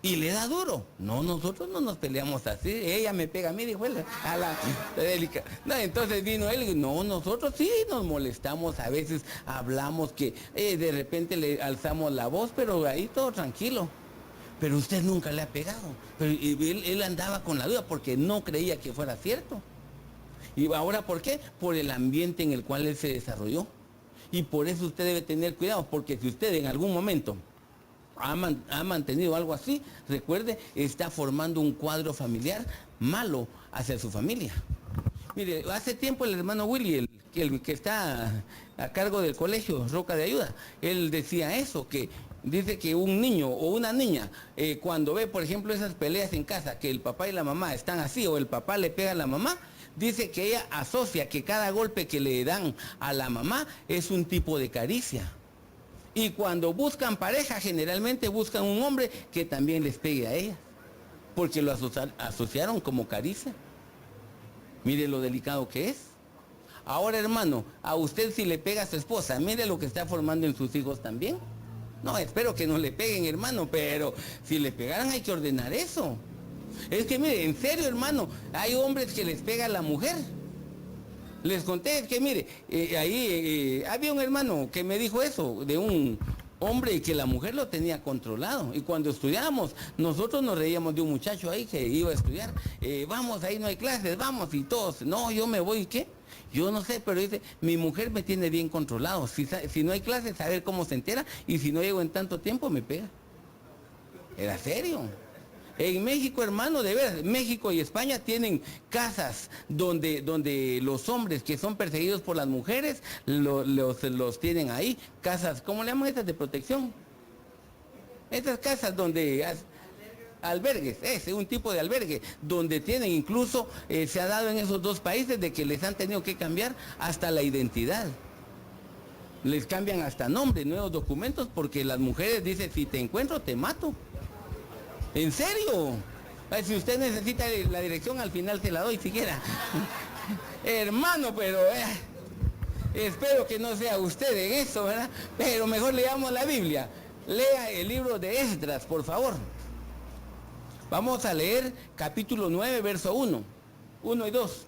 Y le da duro. No, nosotros no nos peleamos así. Ella me pega a mí, dijo él. A la Angélica. No, entonces vino él y dijo, no, nosotros sí nos molestamos. A veces hablamos que de repente le alzamos la voz, pero ahí todo tranquilo. Pero usted nunca le ha pegado. Pero él andaba con la duda porque no creía que fuera cierto. ¿Y ahora por qué? Por el ambiente en el cual él se desarrolló. Y por eso usted debe tener cuidado, porque si usted en algún momento ha mantenido algo así, recuerde, está formando un cuadro familiar malo hacia su familia. Mire, hace tiempo el hermano Willy, el que está a cargo del colegio Roca de Ayuda, él decía eso, que dice que un niño o una niña, cuando ve, por ejemplo, esas peleas en casa, que el papá y la mamá están así, o el papá le pega a la mamá, dice que ella asocia que cada golpe que le dan a la mamá es un tipo de caricia. Y cuando buscan pareja, generalmente buscan un hombre que también les pegue a ella, porque lo asociaron como caricia. Mire lo delicado que es. Ahora, hermano, a usted si le pega a su esposa, mire lo que está formando en sus hijos también. No, espero que no le peguen, hermano, pero si le pegaran hay que ordenar eso. Es que mire, en serio, hermano, hay hombres que les pega a la mujer. Les conté, es que mire, había un hermano que me dijo eso, de un hombre y que la mujer lo tenía controlado. Y cuando estudiábamos, nosotros nos reíamos de un muchacho ahí que iba a estudiar. Vamos, ahí no hay clases, vamos, y todos, no, yo me voy, ¿qué? Yo no sé, pero dice, mi mujer me tiene bien controlado. Si no hay clases, saber cómo se entera, y si no llego en tanto tiempo, me pega. Era serio. En México, hermano, de veras, México y España tienen casas donde los hombres que son perseguidos por las mujeres los tienen ahí. Casas, ¿cómo le llaman estas de protección? Estas casas donde... albergues, es un tipo de albergue, donde tienen incluso, se ha dado en esos dos países de que les han tenido que cambiar hasta la identidad. Les cambian hasta nombre, nuevos documentos, porque las mujeres dicen, si te encuentro, te mato. ¿En serio? Ay, si usted necesita la dirección, al final se la doy siquiera. Hermano, pero espero que no sea usted en eso, ¿verdad? Pero mejor leamos la Biblia. Lea el libro de Esdras, por favor. Vamos a leer capítulo 9, verso 1 y 2.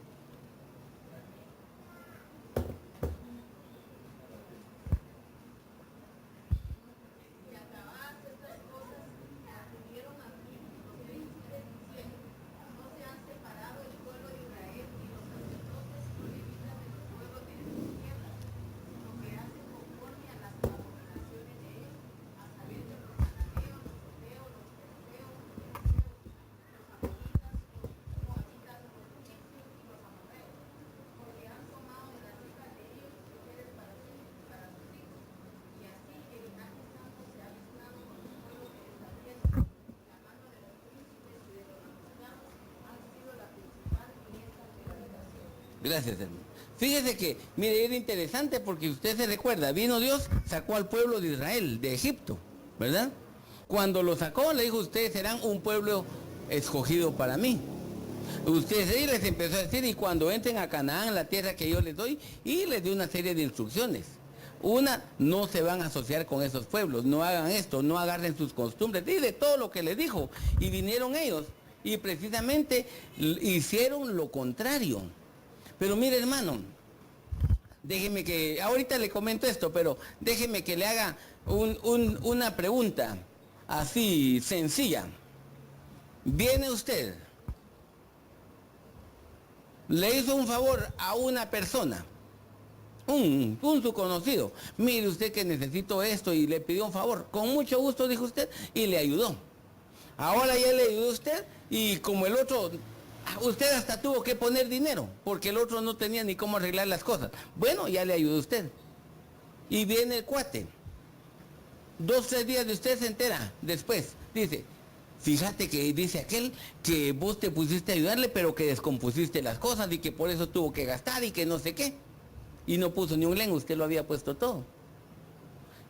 Gracias, hermano. Fíjese que, mire, era interesante porque usted se recuerda, vino Dios, sacó al pueblo de Israel, de Egipto, ¿verdad? Cuando lo sacó, le dijo, ustedes serán un pueblo escogido para mí. Ustedes ahí les empezó a decir, y cuando entren a Canaán, la tierra que yo les doy, y les dio una serie de instrucciones. Una, no se van a asociar con esos pueblos, no hagan esto, no agarren sus costumbres, y de todo lo que les dijo. Y vinieron ellos, y precisamente hicieron lo contrario. Pero mire, hermano, déjeme que, ahorita le comento esto, pero déjeme que le haga una pregunta así sencilla. Viene usted, le hizo un favor a una persona, un su conocido. Mire usted que necesito esto y le pidió un favor. Con mucho gusto, dijo usted, y le ayudó. Ahora ya le ayudó usted y como el otro... Usted hasta tuvo que poner dinero, porque el otro no tenía ni cómo arreglar las cosas. Bueno, ya le ayudó usted. Y viene el cuate. 2, 3 días de usted se entera después. Dice, fíjate que dice aquel que vos te pusiste a ayudarle, pero que descompusiste las cosas y que por eso tuvo que gastar y que no sé qué. Y no puso ni un len, usted lo había puesto todo.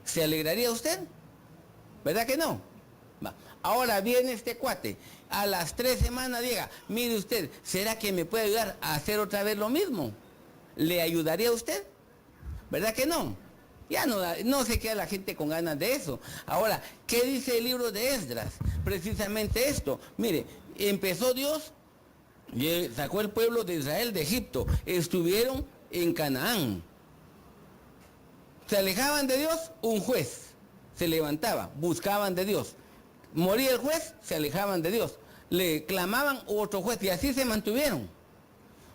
¿Se alegraría usted? ¿Verdad que no? Va. Ahora viene este cuate, a las 3 semanas llega, mire usted, ¿será que me puede ayudar a hacer otra vez lo mismo? ¿Le ayudaría a usted? ¿Verdad que no? Ya no se queda la gente con ganas de eso. Ahora, ¿qué dice el libro de Esdras? Precisamente esto. Mire, empezó Dios, sacó el pueblo de Israel de Egipto, estuvieron en Canaán. Se alejaban de Dios, un juez se levantaba, buscaban de Dios. Moría el juez, se alejaban de Dios. Le clamaban otro juez y así se mantuvieron.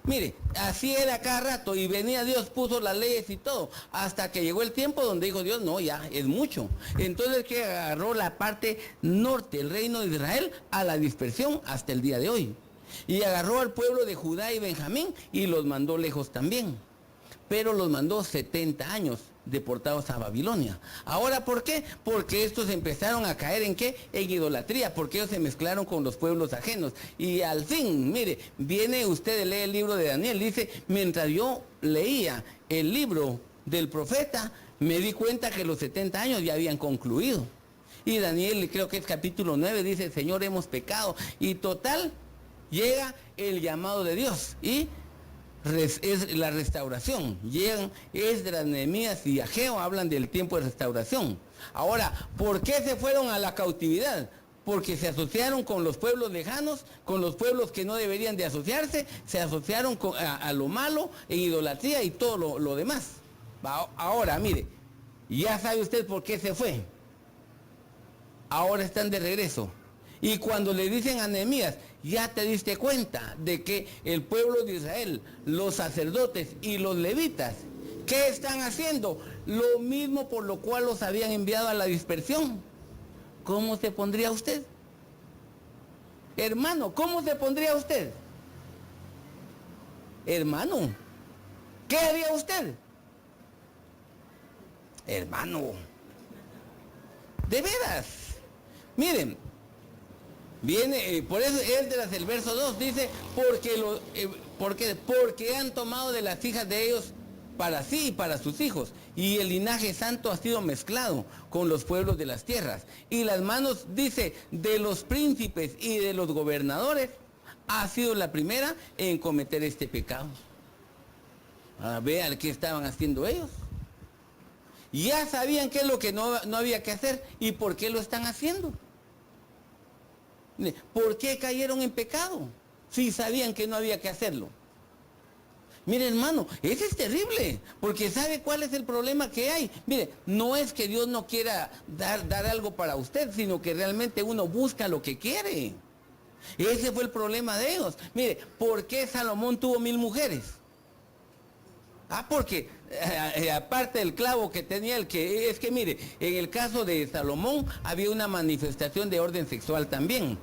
Mire, así era cada rato y venía Dios, puso las leyes y todo, hasta que llegó el tiempo donde dijo Dios, no, ya, es mucho. Entonces que agarró la parte norte, el reino de Israel, a la dispersión hasta el día de hoy. Y agarró al pueblo de Judá y Benjamín y los mandó lejos también. Pero los mandó 70 años deportados a Babilonia. Ahora, ¿por qué? Porque estos empezaron a caer ¿en qué? En idolatría, porque ellos se mezclaron con los pueblos ajenos. Y al fin, mire, viene usted, lee el libro de Daniel, dice, mientras yo leía el libro del profeta, me di cuenta que los 70 años ya habían concluido. Y Daniel, creo que es capítulo 9, dice, Señor, hemos pecado. Y total, llega el llamado de Dios y es la restauración. Llegan Esdras, Nehemías y Ageo, hablan del tiempo de restauración. Ahora, ¿por qué se fueron a la cautividad? Porque se asociaron con los pueblos lejanos, con los pueblos que no deberían de asociarse, se asociaron a lo malo, en idolatría y todo lo demás. Ahora, mire, ya sabe usted por qué se fue. Ahora están de regreso. Y cuando le dicen a Nehemías, ya te diste cuenta de que el pueblo de Israel, los sacerdotes y los levitas, ¿qué están haciendo? Lo mismo por lo cual los habían enviado a la dispersión. ¿Cómo se pondría usted? Hermano, ¿cómo se pondría usted? Hermano, ¿qué haría usted? Hermano, de veras. Miren, viene, por eso Esdras, el verso 2 dice, porque han tomado de las hijas de ellos para sí y para sus hijos, y el linaje santo ha sido mezclado con los pueblos de las tierras, y las manos, dice, de los príncipes y de los gobernadores ha sido la primera en cometer este pecado. Vean qué estaban haciendo ellos. Ya sabían qué es lo que no había que hacer y por qué lo están haciendo. ¿Por qué cayeron en pecado? Si sabían que no había que hacerlo. Mire, hermano, eso es terrible, porque ¿sabe cuál es el problema que hay? Mire, no es que Dios no quiera dar algo para usted, sino que realmente uno busca lo que quiere. Ese fue el problema de ellos. Mire, ¿por qué Salomón tuvo 1000 mujeres? Porque aparte del clavo que tenía es que mire, en el caso de Salomón había una manifestación de orden sexual también.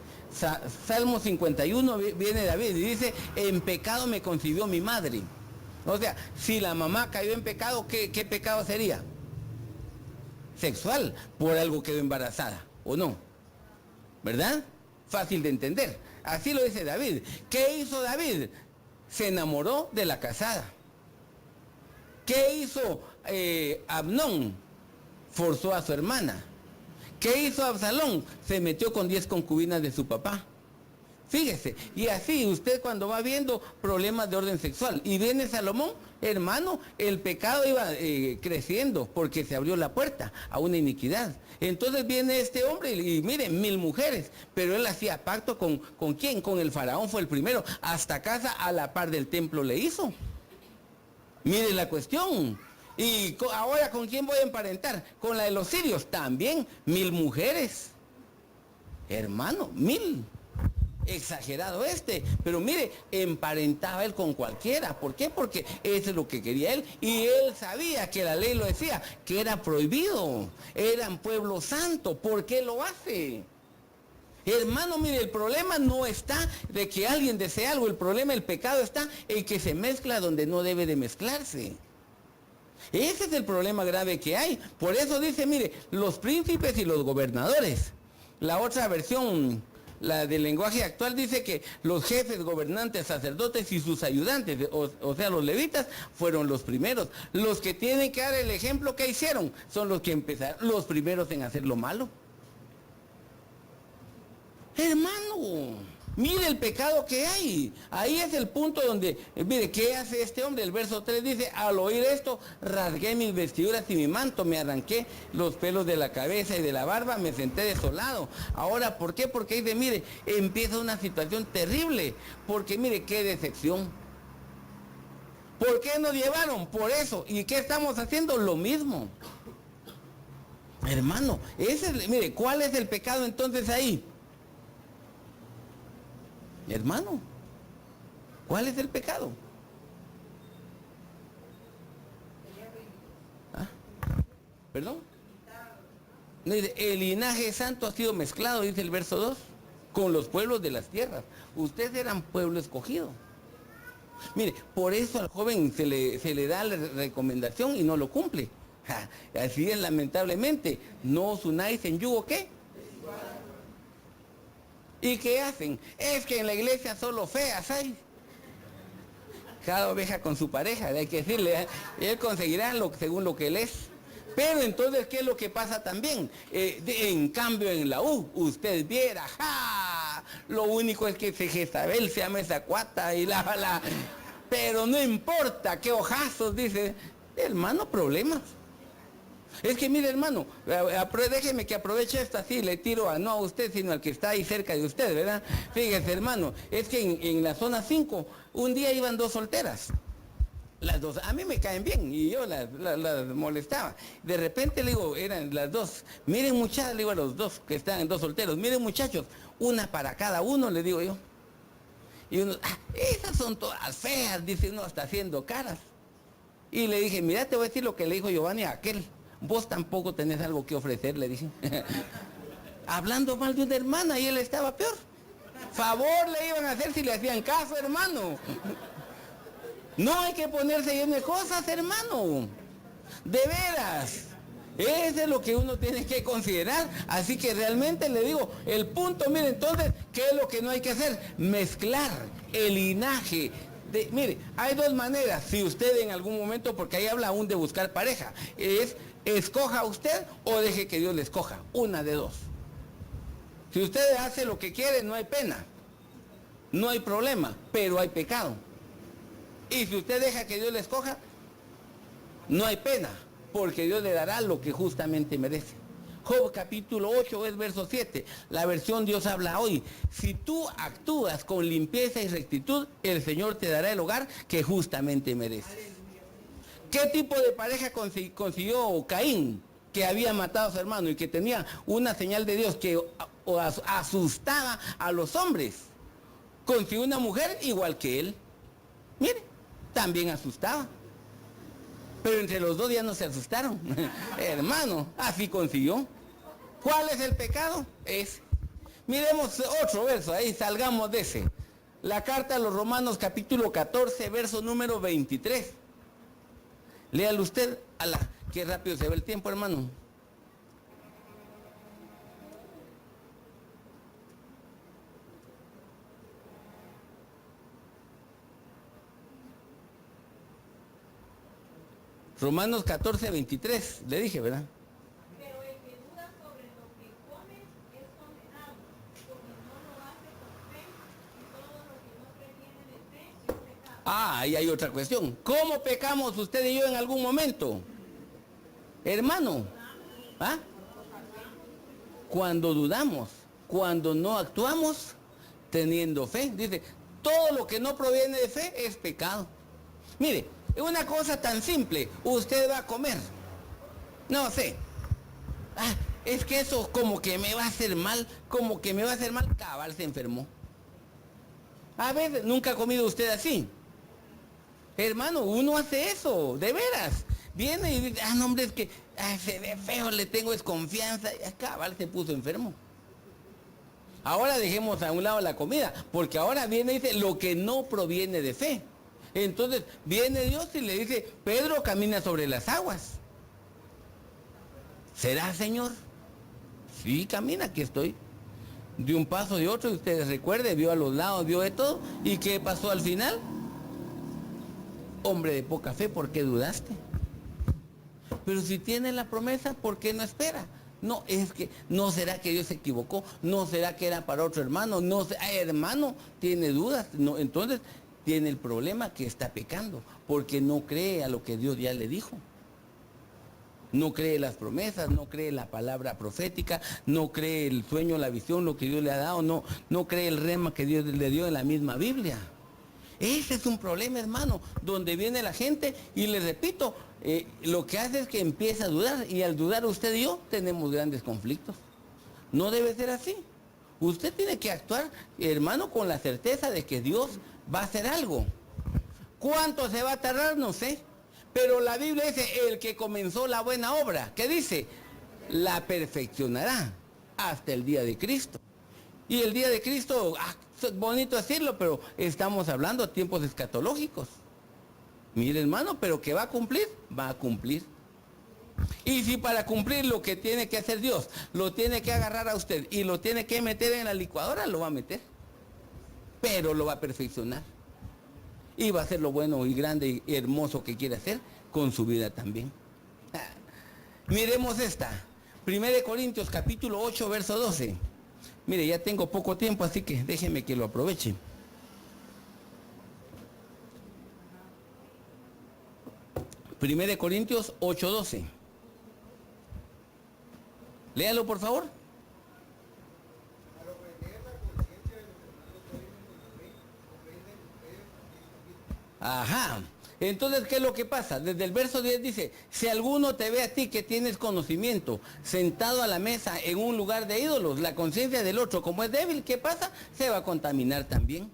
Salmo 51 viene David y dice, en pecado me concibió mi madre. O sea, si la mamá cayó en pecado, ¿qué pecado sería? Sexual, por algo quedó embarazada, ¿o no? ¿Verdad? Fácil de entender. Así lo dice David. ¿Qué hizo David? Se enamoró de la casada. ¿Qué hizo Abnón? Forzó a su hermana. ¿Qué hizo Absalón? Se metió con 10 concubinas de su papá. Fíjese, y así usted cuando va viendo problemas de orden sexual, y viene Salomón, hermano, el pecado iba creciendo porque se abrió la puerta a una iniquidad. Entonces viene este hombre y miren, 1000 mujeres, pero él hacía pacto ¿con quién? Con el faraón, fue el primero, hasta casa a la par del templo le hizo. Miren la cuestión. Y ahora, ¿con quién voy a emparentar? Con la de los sirios, también 1000 mujeres. Hermano, 1000. Exagerado pero mire, emparentaba él con cualquiera. ¿Por qué? Porque eso es lo que quería él. Y él sabía que la ley lo decía, que era prohibido. Eran pueblo santo. ¿Por qué lo hace? Hermano, mire, el problema no está de que alguien desee algo, el problema, el pecado está en que se mezcla donde no debe de mezclarse. Ese es el problema grave que hay. Por eso dice, mire, los príncipes y los gobernadores. La otra versión, la del lenguaje actual, dice que los jefes, gobernantes, sacerdotes y sus ayudantes, o sea, los levitas, fueron los primeros. Los que tienen que dar el ejemplo que hicieron son los que empezaron, los primeros en hacer lo malo. Hermano, Mire el pecado que hay. Ahí es el punto donde, mire, ¿qué hace este hombre? El verso 3 dice, al oír esto, rasgué mis vestiduras y mi manto, me arranqué los pelos de la cabeza y de la barba, me senté desolado. Ahora, ¿por qué? Porque dice, mire, empieza una situación terrible. Porque mire, qué decepción. ¿Por qué nos llevaron? Por eso. ¿Y qué estamos haciendo? Lo mismo. Hermano, mire, ¿cuál es el pecado entonces ahí? Hermano, ¿cuál es el pecado? ¿Ah? ¿Perdón? No, dice, el linaje santo ha sido mezclado, dice el verso 2, con los pueblos de las tierras. Ustedes eran pueblo escogido. Mire, por eso al joven se le da la recomendación y no lo cumple. Ja, así es, lamentablemente. No os unáis en yugo, ¿qué? ¿Y qué hacen? Es que en la iglesia solo feas hay. Cada oveja con su pareja, hay que decirle, él conseguirá según lo que él es. Pero entonces, ¿qué es lo que pasa también? En cambio, en la U, usted viera, ¡ja! Lo único es que Jezabel se llama esa cuata y la... Pero no importa, qué hojazos, dice. Hermano, problemas. Es que mire, hermano, déjeme que aproveche esto así, le tiro no a usted, sino al que está ahí cerca de usted, ¿verdad? Fíjese, hermano, es que en la zona 5, un día iban dos solteras. Las dos, a mí me caen bien y yo las molestaba. De repente le digo, eran las dos, miren muchachos, le digo a los dos que están dos solteros, miren muchachos, una para cada uno, le digo yo. Y uno, esas son todas feas, dice uno, hasta haciendo caras. Y le dije, mira, te voy a decir lo que le dijo Giovanni a aquel. Vos tampoco tenés algo que ofrecer, le dije. Hablando mal de una hermana y él estaba peor. Favor le iban a hacer si le hacían caso, hermano. No hay que ponerse lleno de cosas, hermano. De veras. Eso es lo que uno tiene que considerar. Así que realmente le digo, el punto, mire, entonces, ¿qué es lo que no hay que hacer? Mezclar el linaje. Mire, hay dos maneras, si usted en algún momento, porque ahí habla aún de buscar pareja, es escoja usted o deje que Dios le escoja, una de dos. Si usted hace lo que quiere, no hay pena, no hay problema, pero hay pecado. Y si usted deja que Dios le escoja, no hay pena, porque Dios le dará lo que justamente merece. Job capítulo 8 es verso 7, la versión Dios habla hoy. Si tú actúas con limpieza y rectitud, el Señor te dará el hogar que justamente mereces. ¿Qué tipo de pareja consiguió Caín, que había matado a su hermano y que tenía una señal de Dios que asustaba a los hombres? Consiguió una mujer igual que él. Mire, también asustaba. Pero entre los dos ya no se asustaron. Hermano, así consiguió. ¿Cuál es el pecado? Miremos otro verso, ahí salgamos de ese. La carta a los Romanos capítulo 14, verso número 23. Léalo usted. Qué rápido se ve el tiempo, hermano. Romanos 14, 23, le dije, ¿verdad?
Pero el que duda sobre lo que come es condenado, porque no lo hace con fe, y todo lo que no previene de fe es pecado.
Ahí hay otra cuestión. ¿Cómo pecamos usted y yo en algún momento? Hermano, ¿ah? Cuando dudamos, cuando no actuamos teniendo fe. Dice, todo lo que no proviene de fe es pecado. Mire, una cosa tan simple, usted va a comer, no sé, es que eso como que me va a hacer mal, cabal se enfermó. A ver, nunca ha comido usted así. Hermano, uno hace eso, de veras. Viene y dice, no hombre, es que se ve feo, le tengo desconfianza, cabal se puso enfermo. Ahora dejemos a un lado la comida, porque ahora viene y dice lo que no proviene de fe. Entonces viene Dios y le dice, Pedro camina sobre las aguas. ¿Será, Señor? Sí, camina, aquí estoy. De un paso de otro, y ustedes recuerden, vio a los lados, vio de todo. ¿Y qué pasó al final? Hombre de poca fe, ¿por qué dudaste? Pero si tiene la promesa, ¿por qué no espera? No, es que, ¿no será que Dios se equivocó? ¿No será que era para otro hermano? No sé, hermano, tiene dudas. No, entonces, tiene el problema que está pecando, porque no cree a lo que Dios ya le dijo. No cree las promesas, no cree la palabra profética, no cree el sueño, la visión, lo que Dios le ha dado, no cree el rema que Dios le dio en la misma Biblia. Ese es un problema, hermano, donde viene la gente y le repito, lo que hace es que empieza a dudar, y al dudar usted y yo tenemos grandes conflictos. No debe ser así. Usted tiene que actuar, hermano, con la certeza de que Dios va a hacer algo. ¿Cuánto se va a tardar? No sé. Pero la Biblia dice, el que comenzó la buena obra, ¿qué dice? La perfeccionará hasta el día de Cristo. Y el día de Cristo, es bonito decirlo, pero estamos hablando de tiempos escatológicos. Mire, hermano, pero que va a cumplir, va a cumplir. Y si para cumplir lo que tiene que hacer Dios, lo tiene que agarrar a usted y lo tiene que meter en la licuadora, lo va a meter. Pero lo va a perfeccionar. Y va a hacer lo bueno y grande y hermoso que quiere hacer con su vida también. Miremos esta. 1 Corintios capítulo 8, verso 12. Mire, ya tengo poco tiempo, así que déjeme que lo aproveche. Primera de Corintios 8:12. Léalo, por favor. Ajá. Entonces, ¿qué es lo que pasa? Desde el verso 10 dice, si alguno te ve a ti que tienes conocimiento, sentado a la mesa en un lugar de ídolos, la conciencia del otro, como es débil, ¿qué pasa? Se va a contaminar también.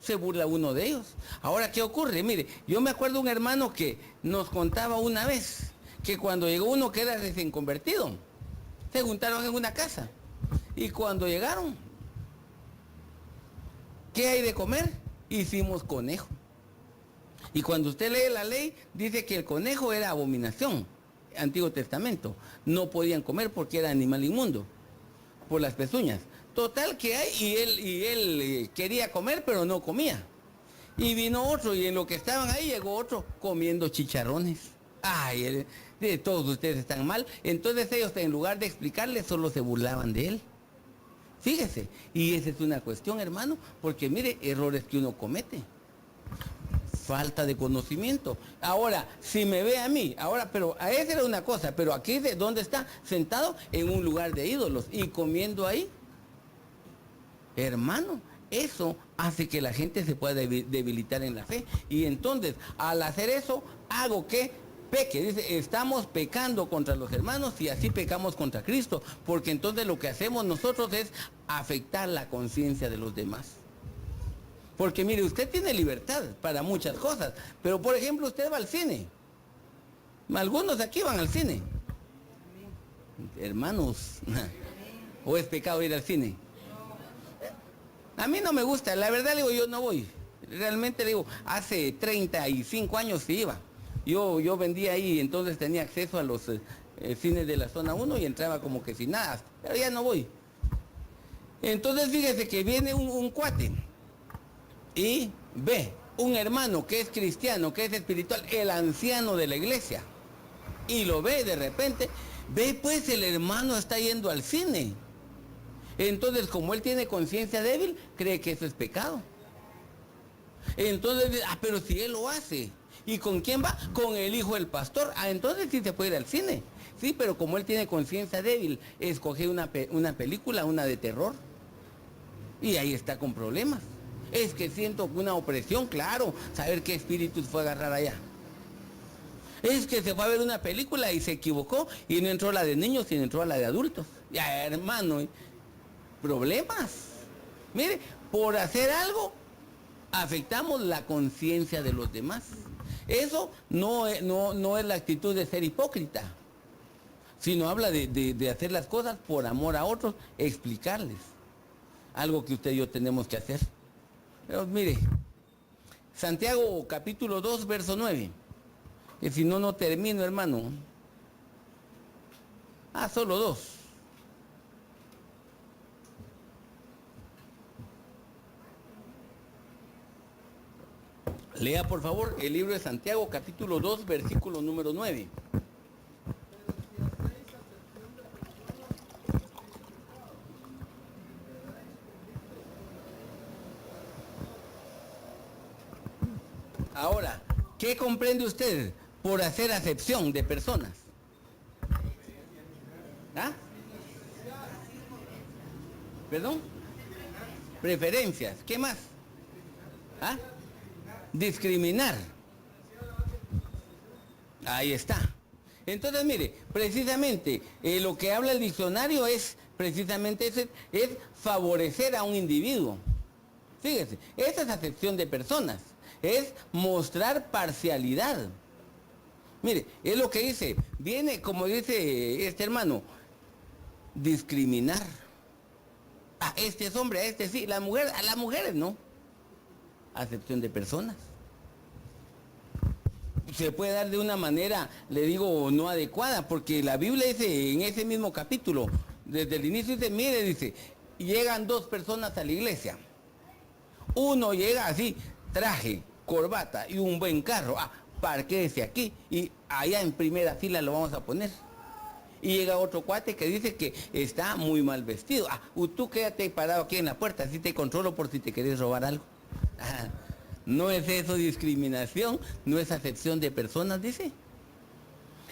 Se burla uno de ellos. Ahora, ¿qué ocurre? Mire, yo me acuerdo de un hermano que nos contaba una vez, que cuando llegó uno que era recién convertido, se juntaron en una casa. Y cuando llegaron, ¿qué hay de comer? Hicimos conejo. Y cuando usted lee la ley, dice que el conejo era abominación, Antiguo Testamento. No podían comer porque era animal inmundo, por las pezuñas. Total que hay, y él quería comer, pero no comía. Y vino otro, y en lo que estaban ahí llegó otro comiendo chicharrones. Ay, todos ustedes están mal. Entonces ellos, en lugar de explicarle, solo se burlaban de él. Fíjese, y esa es una cuestión, hermano, porque mire, errores que uno comete. Falta de conocimiento. Ahora, si me ve a mí, pero a esa era una cosa, pero aquí, ¿de dónde está? Sentado en un lugar de ídolos y comiendo ahí. Hermano, eso hace que la gente se pueda debilitar en la fe. Y entonces, al hacer eso, hago que peque. Dice, estamos pecando contra los hermanos y así pecamos contra Cristo. Porque entonces lo que hacemos nosotros es afectar la conciencia de los demás. Porque mire, usted tiene libertad para muchas cosas, pero por ejemplo usted va al cine. Algunos de aquí van al cine. Hermanos, ¿o es pecado ir al cine? A mí no me gusta, la verdad le digo, yo no voy. Realmente le digo, hace 35 años sí iba. Yo vendía ahí, entonces tenía acceso a los cines de la zona 1 y entraba como que sin nada, pero ya no voy. Entonces fíjese que viene un cuate y ve un hermano que es cristiano, que es espiritual, el anciano de la iglesia, y lo ve de repente, ve pues el hermano está yendo al cine. Entonces, como él tiene conciencia débil, cree que eso es pecado. Entonces, pero si él lo hace, ¿y con quién va? Con el hijo del pastor. Entonces sí se puede ir al cine. Sí, pero como él tiene conciencia débil, escoge una película, una de terror, y ahí está con problemas. Es que siento una opresión, claro, saber qué espíritus fue a agarrar allá. Es que se fue a ver una película y se equivocó y no entró la de niños, sino entró a la de adultos. Ya, hermano, problemas. Mire, por hacer algo, afectamos la conciencia de los demás. Eso no es la actitud de ser hipócrita, sino habla de hacer las cosas por amor a otros, explicarles. Algo que usted y yo tenemos que hacer. Pero mire, Santiago capítulo 2, verso 9. Que si no termino, hermano. Solo 2. Lea por favor el libro de Santiago capítulo 2, versículo número 9. Ahora, ¿qué comprende usted por hacer acepción de personas? ¿Ah? ¿Perdón? Preferencias. ¿Qué más? ¿Ah? Discriminar. Ahí está. Entonces, mire, precisamente lo que habla el diccionario es precisamente es favorecer a un individuo. Fíjese, esa es acepción de personas, es mostrar parcialidad. Mire, es lo que dice, viene, como dice este hermano, discriminar. A este es hombre, a este sí, a las mujeres no. Acepción de personas. Se puede dar de una manera, le digo, no adecuada, porque la Biblia dice en ese mismo capítulo, desde el inicio dice, mire, dice, llegan dos personas a la iglesia. Uno llega así, traje, corbata y un buen carro. Parquéese aquí y allá en primera fila lo vamos a poner. Y llega otro cuate que dice que está muy mal vestido. Tú quédate parado aquí en la puerta, así te controlo por si te querés robar algo. No es eso discriminación, no es acepción de personas, dice.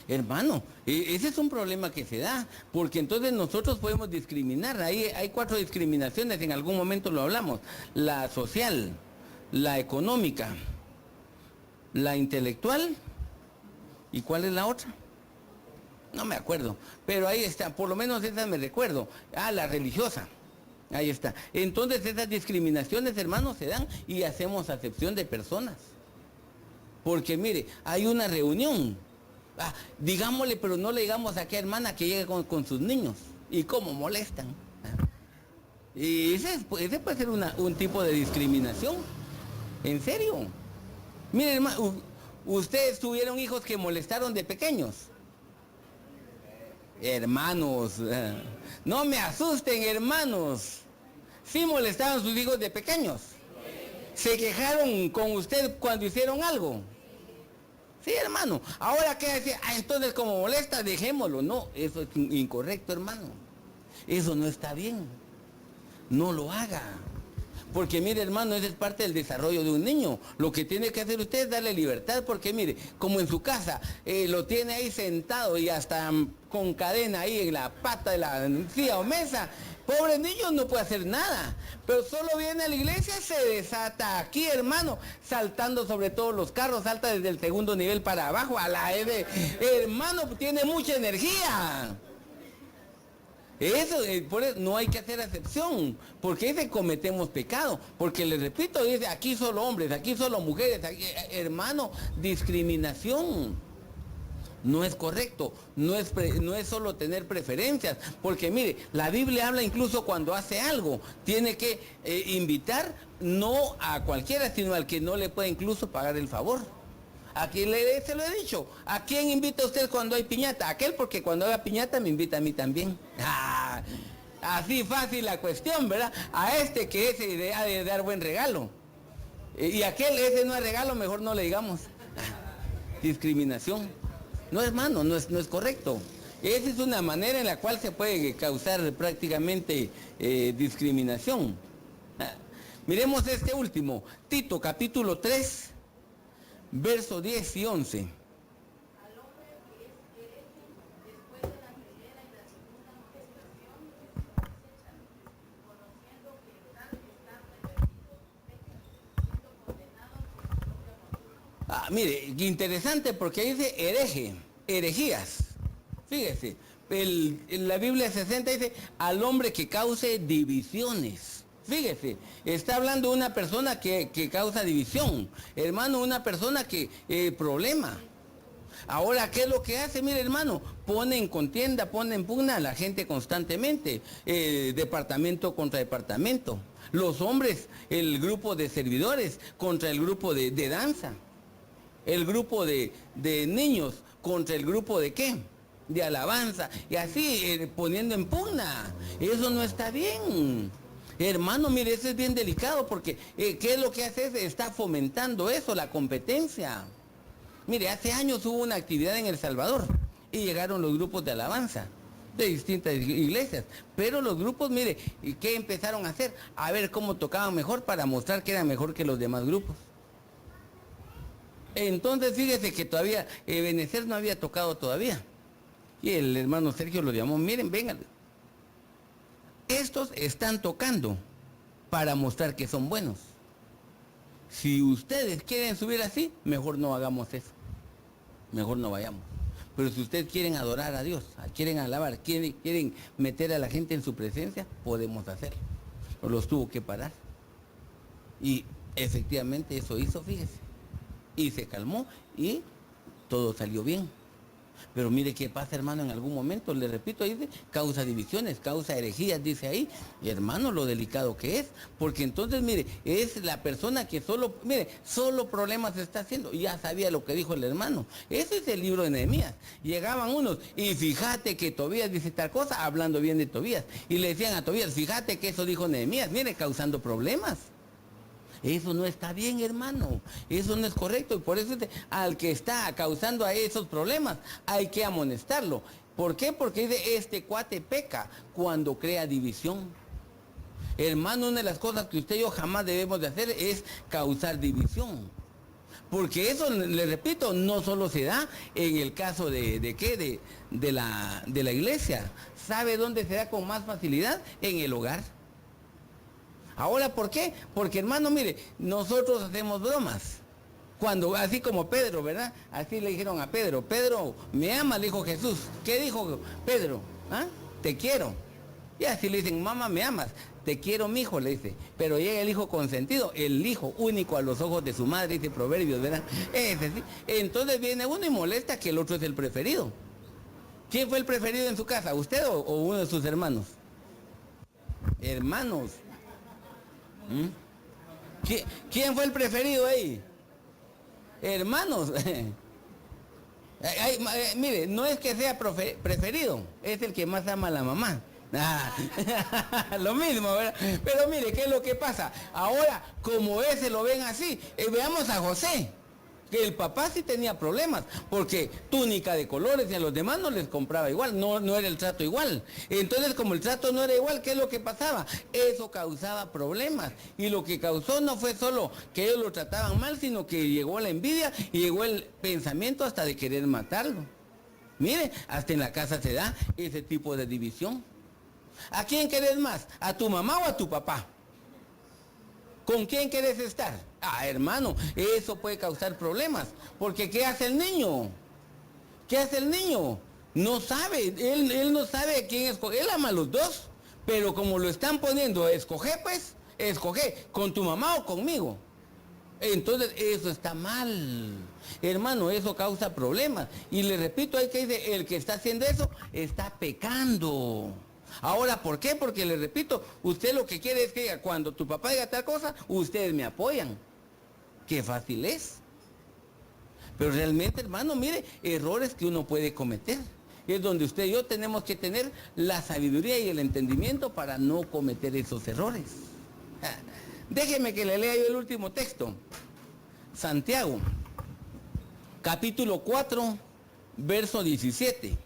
Hermano, ese es un problema que se da, porque entonces nosotros podemos discriminar. Ahí hay 4 discriminaciones, en algún momento lo hablamos. La social, la económica, la intelectual, ¿y cuál es la otra? No me acuerdo, pero ahí está, por lo menos esa me recuerdo. La religiosa. Ahí está. Entonces esas discriminaciones, hermanos, se dan y hacemos acepción de personas. Porque mire, hay una reunión. Digámosle, pero no le digamos a aquella hermana que llegue con sus niños. Y cómo molestan. Y ese puede ser un tipo de discriminación. ¿En serio? Mire, hermano, ustedes tuvieron hijos que molestaron de pequeños. Hermanos, no me asusten, hermanos. ¿Sí molestaron sus hijos de pequeños? ¿Se quejaron con usted cuando hicieron algo? Sí, hermano. Ahora, ¿qué decir? Entonces, como molesta, dejémoslo. No, eso es incorrecto, hermano. Eso no está bien. No lo haga. Porque mire, hermano, eso es parte del desarrollo de un niño. Lo que tiene que hacer usted es darle libertad, porque mire, como en su casa, lo tiene ahí sentado y hasta con cadena ahí en la pata de la silla o mesa. Pobre niño, no puede hacer nada. Pero solo viene a la iglesia y se desata aquí, hermano, saltando sobre todos los carros, salta desde el segundo nivel para abajo, hermano, tiene mucha energía. Eso, por eso no hay que hacer acepción, porque ese cometemos pecado, porque les repito, dice aquí solo hombres, aquí solo mujeres, hermano, discriminación. No es correcto, no es solo tener preferencias, porque mire, la Biblia habla incluso cuando hace algo, tiene que invitar no a cualquiera, sino al que no le puede incluso pagar el favor. ¿A quién se lo he dicho? ¿A quién invita usted cuando hay piñata? Aquel, porque cuando haga piñata me invita a mí también. Así fácil la cuestión, ¿verdad? A este que ese ha de dar buen regalo. Y aquel, ese no es regalo, mejor no le digamos. Discriminación. No, hermano, no es correcto. Esa es una manera en la cual se puede causar prácticamente discriminación. Miremos este último, Tito capítulo 3. Verso 10 y 11.
Al hombre que es hereje, después de la primera y la segunda manifestación, cosecha, conociendo que tal está pervertido, siendo condenado por su propia conducta.
Mire, interesante porque dice hereje, herejías. Fíjese, en la Biblia 60 dice al hombre que cause divisiones. Fíjese, está hablando de una persona que causa división. Hermano, una persona que problema. Ahora, ¿qué es lo que hace? Mire, hermano, pone en contienda, pone en pugna a la gente constantemente. Departamento contra departamento. Los hombres, el grupo de servidores contra el grupo de danza. El grupo de niños contra el grupo de ¿qué? De alabanza. Y así, poniendo en pugna. Eso no está bien. Hermano, mire, eso es bien delicado porque ¿qué es lo que hace? Está fomentando eso, la competencia. Mire, hace años hubo una actividad en El Salvador y llegaron los grupos de alabanza de distintas iglesias. Pero los grupos, mire, ¿qué empezaron a hacer? A ver cómo tocaban mejor para mostrar que eran mejor que los demás grupos. Entonces fíjese que todavía Ebenezer no había tocado todavía. Y el hermano Sergio lo llamó, miren, vengan. Estos están tocando para mostrar que son buenos. Si ustedes quieren subir así, mejor no hagamos eso. Mejor no vayamos. Pero si ustedes quieren adorar a Dios, quieren alabar, quieren meter a la gente en su presencia, podemos hacerlo. Pero los tuvo que parar. Y efectivamente eso hizo, fíjese. Y se calmó y todo salió bien. Pero mire qué pasa, hermano, en algún momento, le repito, ahí dice, causa divisiones, causa herejías, dice ahí. Y hermano, lo delicado que es, porque entonces, mire, es la persona que solo problemas está haciendo. Ya sabía lo que dijo el hermano. Ese es el libro de Nehemías. Llegaban unos, y fíjate que Tobías dice tal cosa, hablando bien de Tobías. Y le decían a Tobías, fíjate que eso dijo Nehemías, mire, causando problemas. Eso no está bien, hermano. Eso no es correcto. Y por eso al que está causando a esos problemas hay que amonestarlo. ¿Por qué? Porque dice, este cuate peca cuando crea división. Hermano, una de las cosas que usted y yo jamás debemos de hacer es causar división. Porque eso, le repito, no solo se da en el caso de la iglesia. ¿Sabe dónde se da con más facilidad? En el hogar. Ahora, ¿por qué? Porque, hermano, mire, nosotros hacemos bromas. Cuando, así como Pedro, ¿verdad? Así le dijeron a Pedro, Pedro, me ama, le dijo Jesús. ¿Qué dijo Pedro? ¿Ah? Te quiero. Y así le dicen, mamá, me amas. Te quiero, mi hijo, le dice. Pero llega el hijo consentido, el hijo único a los ojos de su madre, dice Proverbios, ¿verdad? Ese, ¿sí? Entonces viene uno y molesta que el otro es el preferido. ¿Quién fue el preferido en su casa? ¿Usted o uno de sus hermanos? Hermanos. ¿Quién fue el preferido ahí? Hermanos. Mire, no es que sea preferido, es el que más ama a la mamá. Lo mismo, ¿verdad? Pero mire, ¿qué es lo que pasa? Ahora, como ese lo ven así, veamos a José, que el papá sí tenía problemas, porque túnica de colores y a los demás no les compraba igual, no era el trato igual. Entonces, como el trato no era igual, ¿qué es lo que pasaba? Eso causaba problemas. Y lo que causó no fue solo que ellos lo trataban mal, sino que llegó la envidia y llegó el pensamiento hasta de querer matarlo. Mire, hasta en la casa se da ese tipo de división. ¿A quién querés más? ¿A tu mamá o a tu papá? ¿Con quién querés estar? Hermano, eso puede causar problemas. Porque ¿qué hace el niño? ¿Qué hace el niño? No sabe, él no sabe a quién escoger. Él ama a los dos. Pero como lo están poniendo a escoger, pues, escoge con tu mamá o conmigo. Entonces, eso está mal. Hermano, eso causa problemas. Y le repito, hay que decir, el que está haciendo eso está pecando. Ahora, ¿por qué? Porque le repito, usted lo que quiere es que cuando tu papá diga tal cosa, ustedes me apoyan. Qué fácil es. Pero realmente, hermano, mire, errores que uno puede cometer. Es donde usted y yo tenemos que tener la sabiduría y el entendimiento para no cometer esos errores. Déjeme que le lea yo el último texto. Santiago, capítulo 4, verso 17.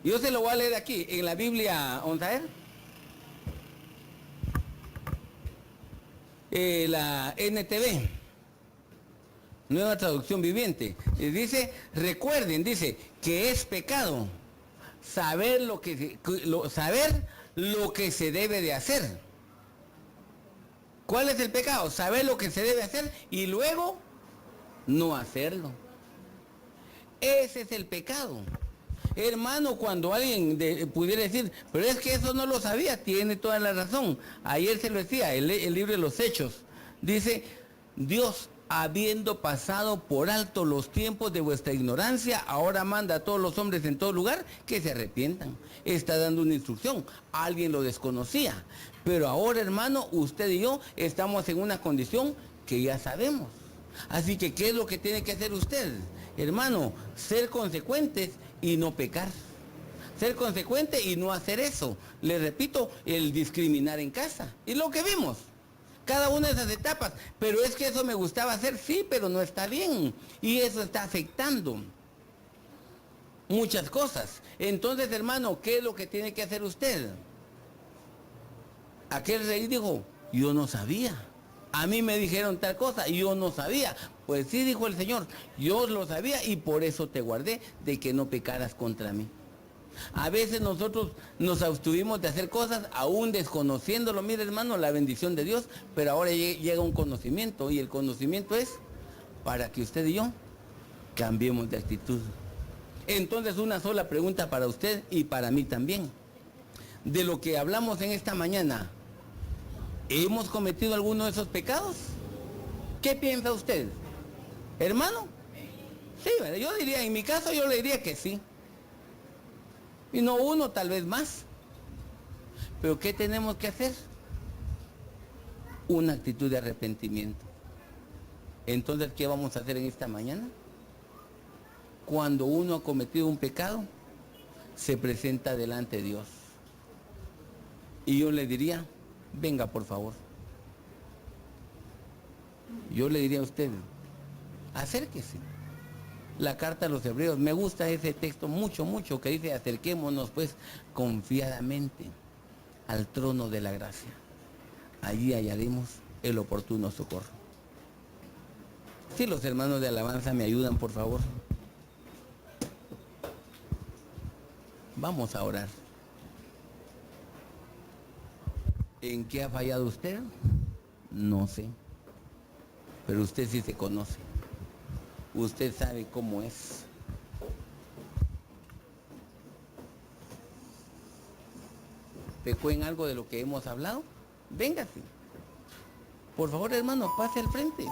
Yo se lo voy a leer aquí, en la Biblia, vamos a ver. La NTV, Nueva Traducción Viviente. Dice, recuerden, dice, que es pecado saber lo que se debe de hacer. ¿Cuál es el pecado? Saber lo que se debe hacer y luego no hacerlo. Ese es el pecado. Hermano, cuando alguien pudiera decir, pero es que eso no lo sabía, tiene toda la razón. Ayer se lo decía, el libro de los Hechos. Dice, Dios, habiendo pasado por alto los tiempos de vuestra ignorancia, ahora manda a todos los hombres en todo lugar que se arrepientan. Está dando una instrucción. Alguien lo desconocía. Pero ahora, hermano, usted y yo estamos en una condición que ya sabemos. Así que, ¿qué es lo que tiene que hacer usted? Hermano, ser consecuentes y no pecar. Ser consecuente y no hacer eso. Le repito, el discriminar en casa. Y lo que vimos, cada una de esas etapas. Pero es que eso me gustaba hacer, sí, pero no está bien. Y eso está afectando muchas cosas. Entonces, hermano, ¿qué es lo que tiene que hacer usted? Aquel rey dijo, Yo no sabía. A mí me dijeron tal cosa y yo no sabía. Pues sí, dijo el Señor, yo lo sabía y por eso te guardé de que no pecaras contra mí. A veces nosotros nos abstuvimos de hacer cosas aún desconociéndolo, mire hermano, la bendición de Dios, pero ahora llega un conocimiento y el conocimiento es para que usted y yo cambiemos de actitud. Entonces una sola pregunta para usted y para mí también. De lo que hablamos en esta mañana, ¿hemos cometido alguno de esos pecados? ¿Qué piensa usted? ¿Hermano? Sí, yo diría, en mi caso yo le diría que sí. Y no uno, tal vez más. Pero ¿qué tenemos que hacer? Una actitud de arrepentimiento. Entonces, ¿qué vamos a hacer en esta mañana? Cuando uno ha cometido un pecado, se presenta delante de Dios. Y yo le diría, venga por favor. Yo le diría a usted, acérquese. La carta a los Hebreos, me gusta ese texto mucho, mucho, que dice, acerquémonos pues confiadamente al trono de la gracia. Allí hallaremos el oportuno socorro. Si los hermanos de alabanza me ayudan, por favor. Vamos a orar. ¿En qué ha fallado usted? No sé. Pero usted sí se conoce. Usted sabe cómo es. ¿Pecó en algo de lo que hemos hablado? Véngase. Por favor, hermano, pase al frente.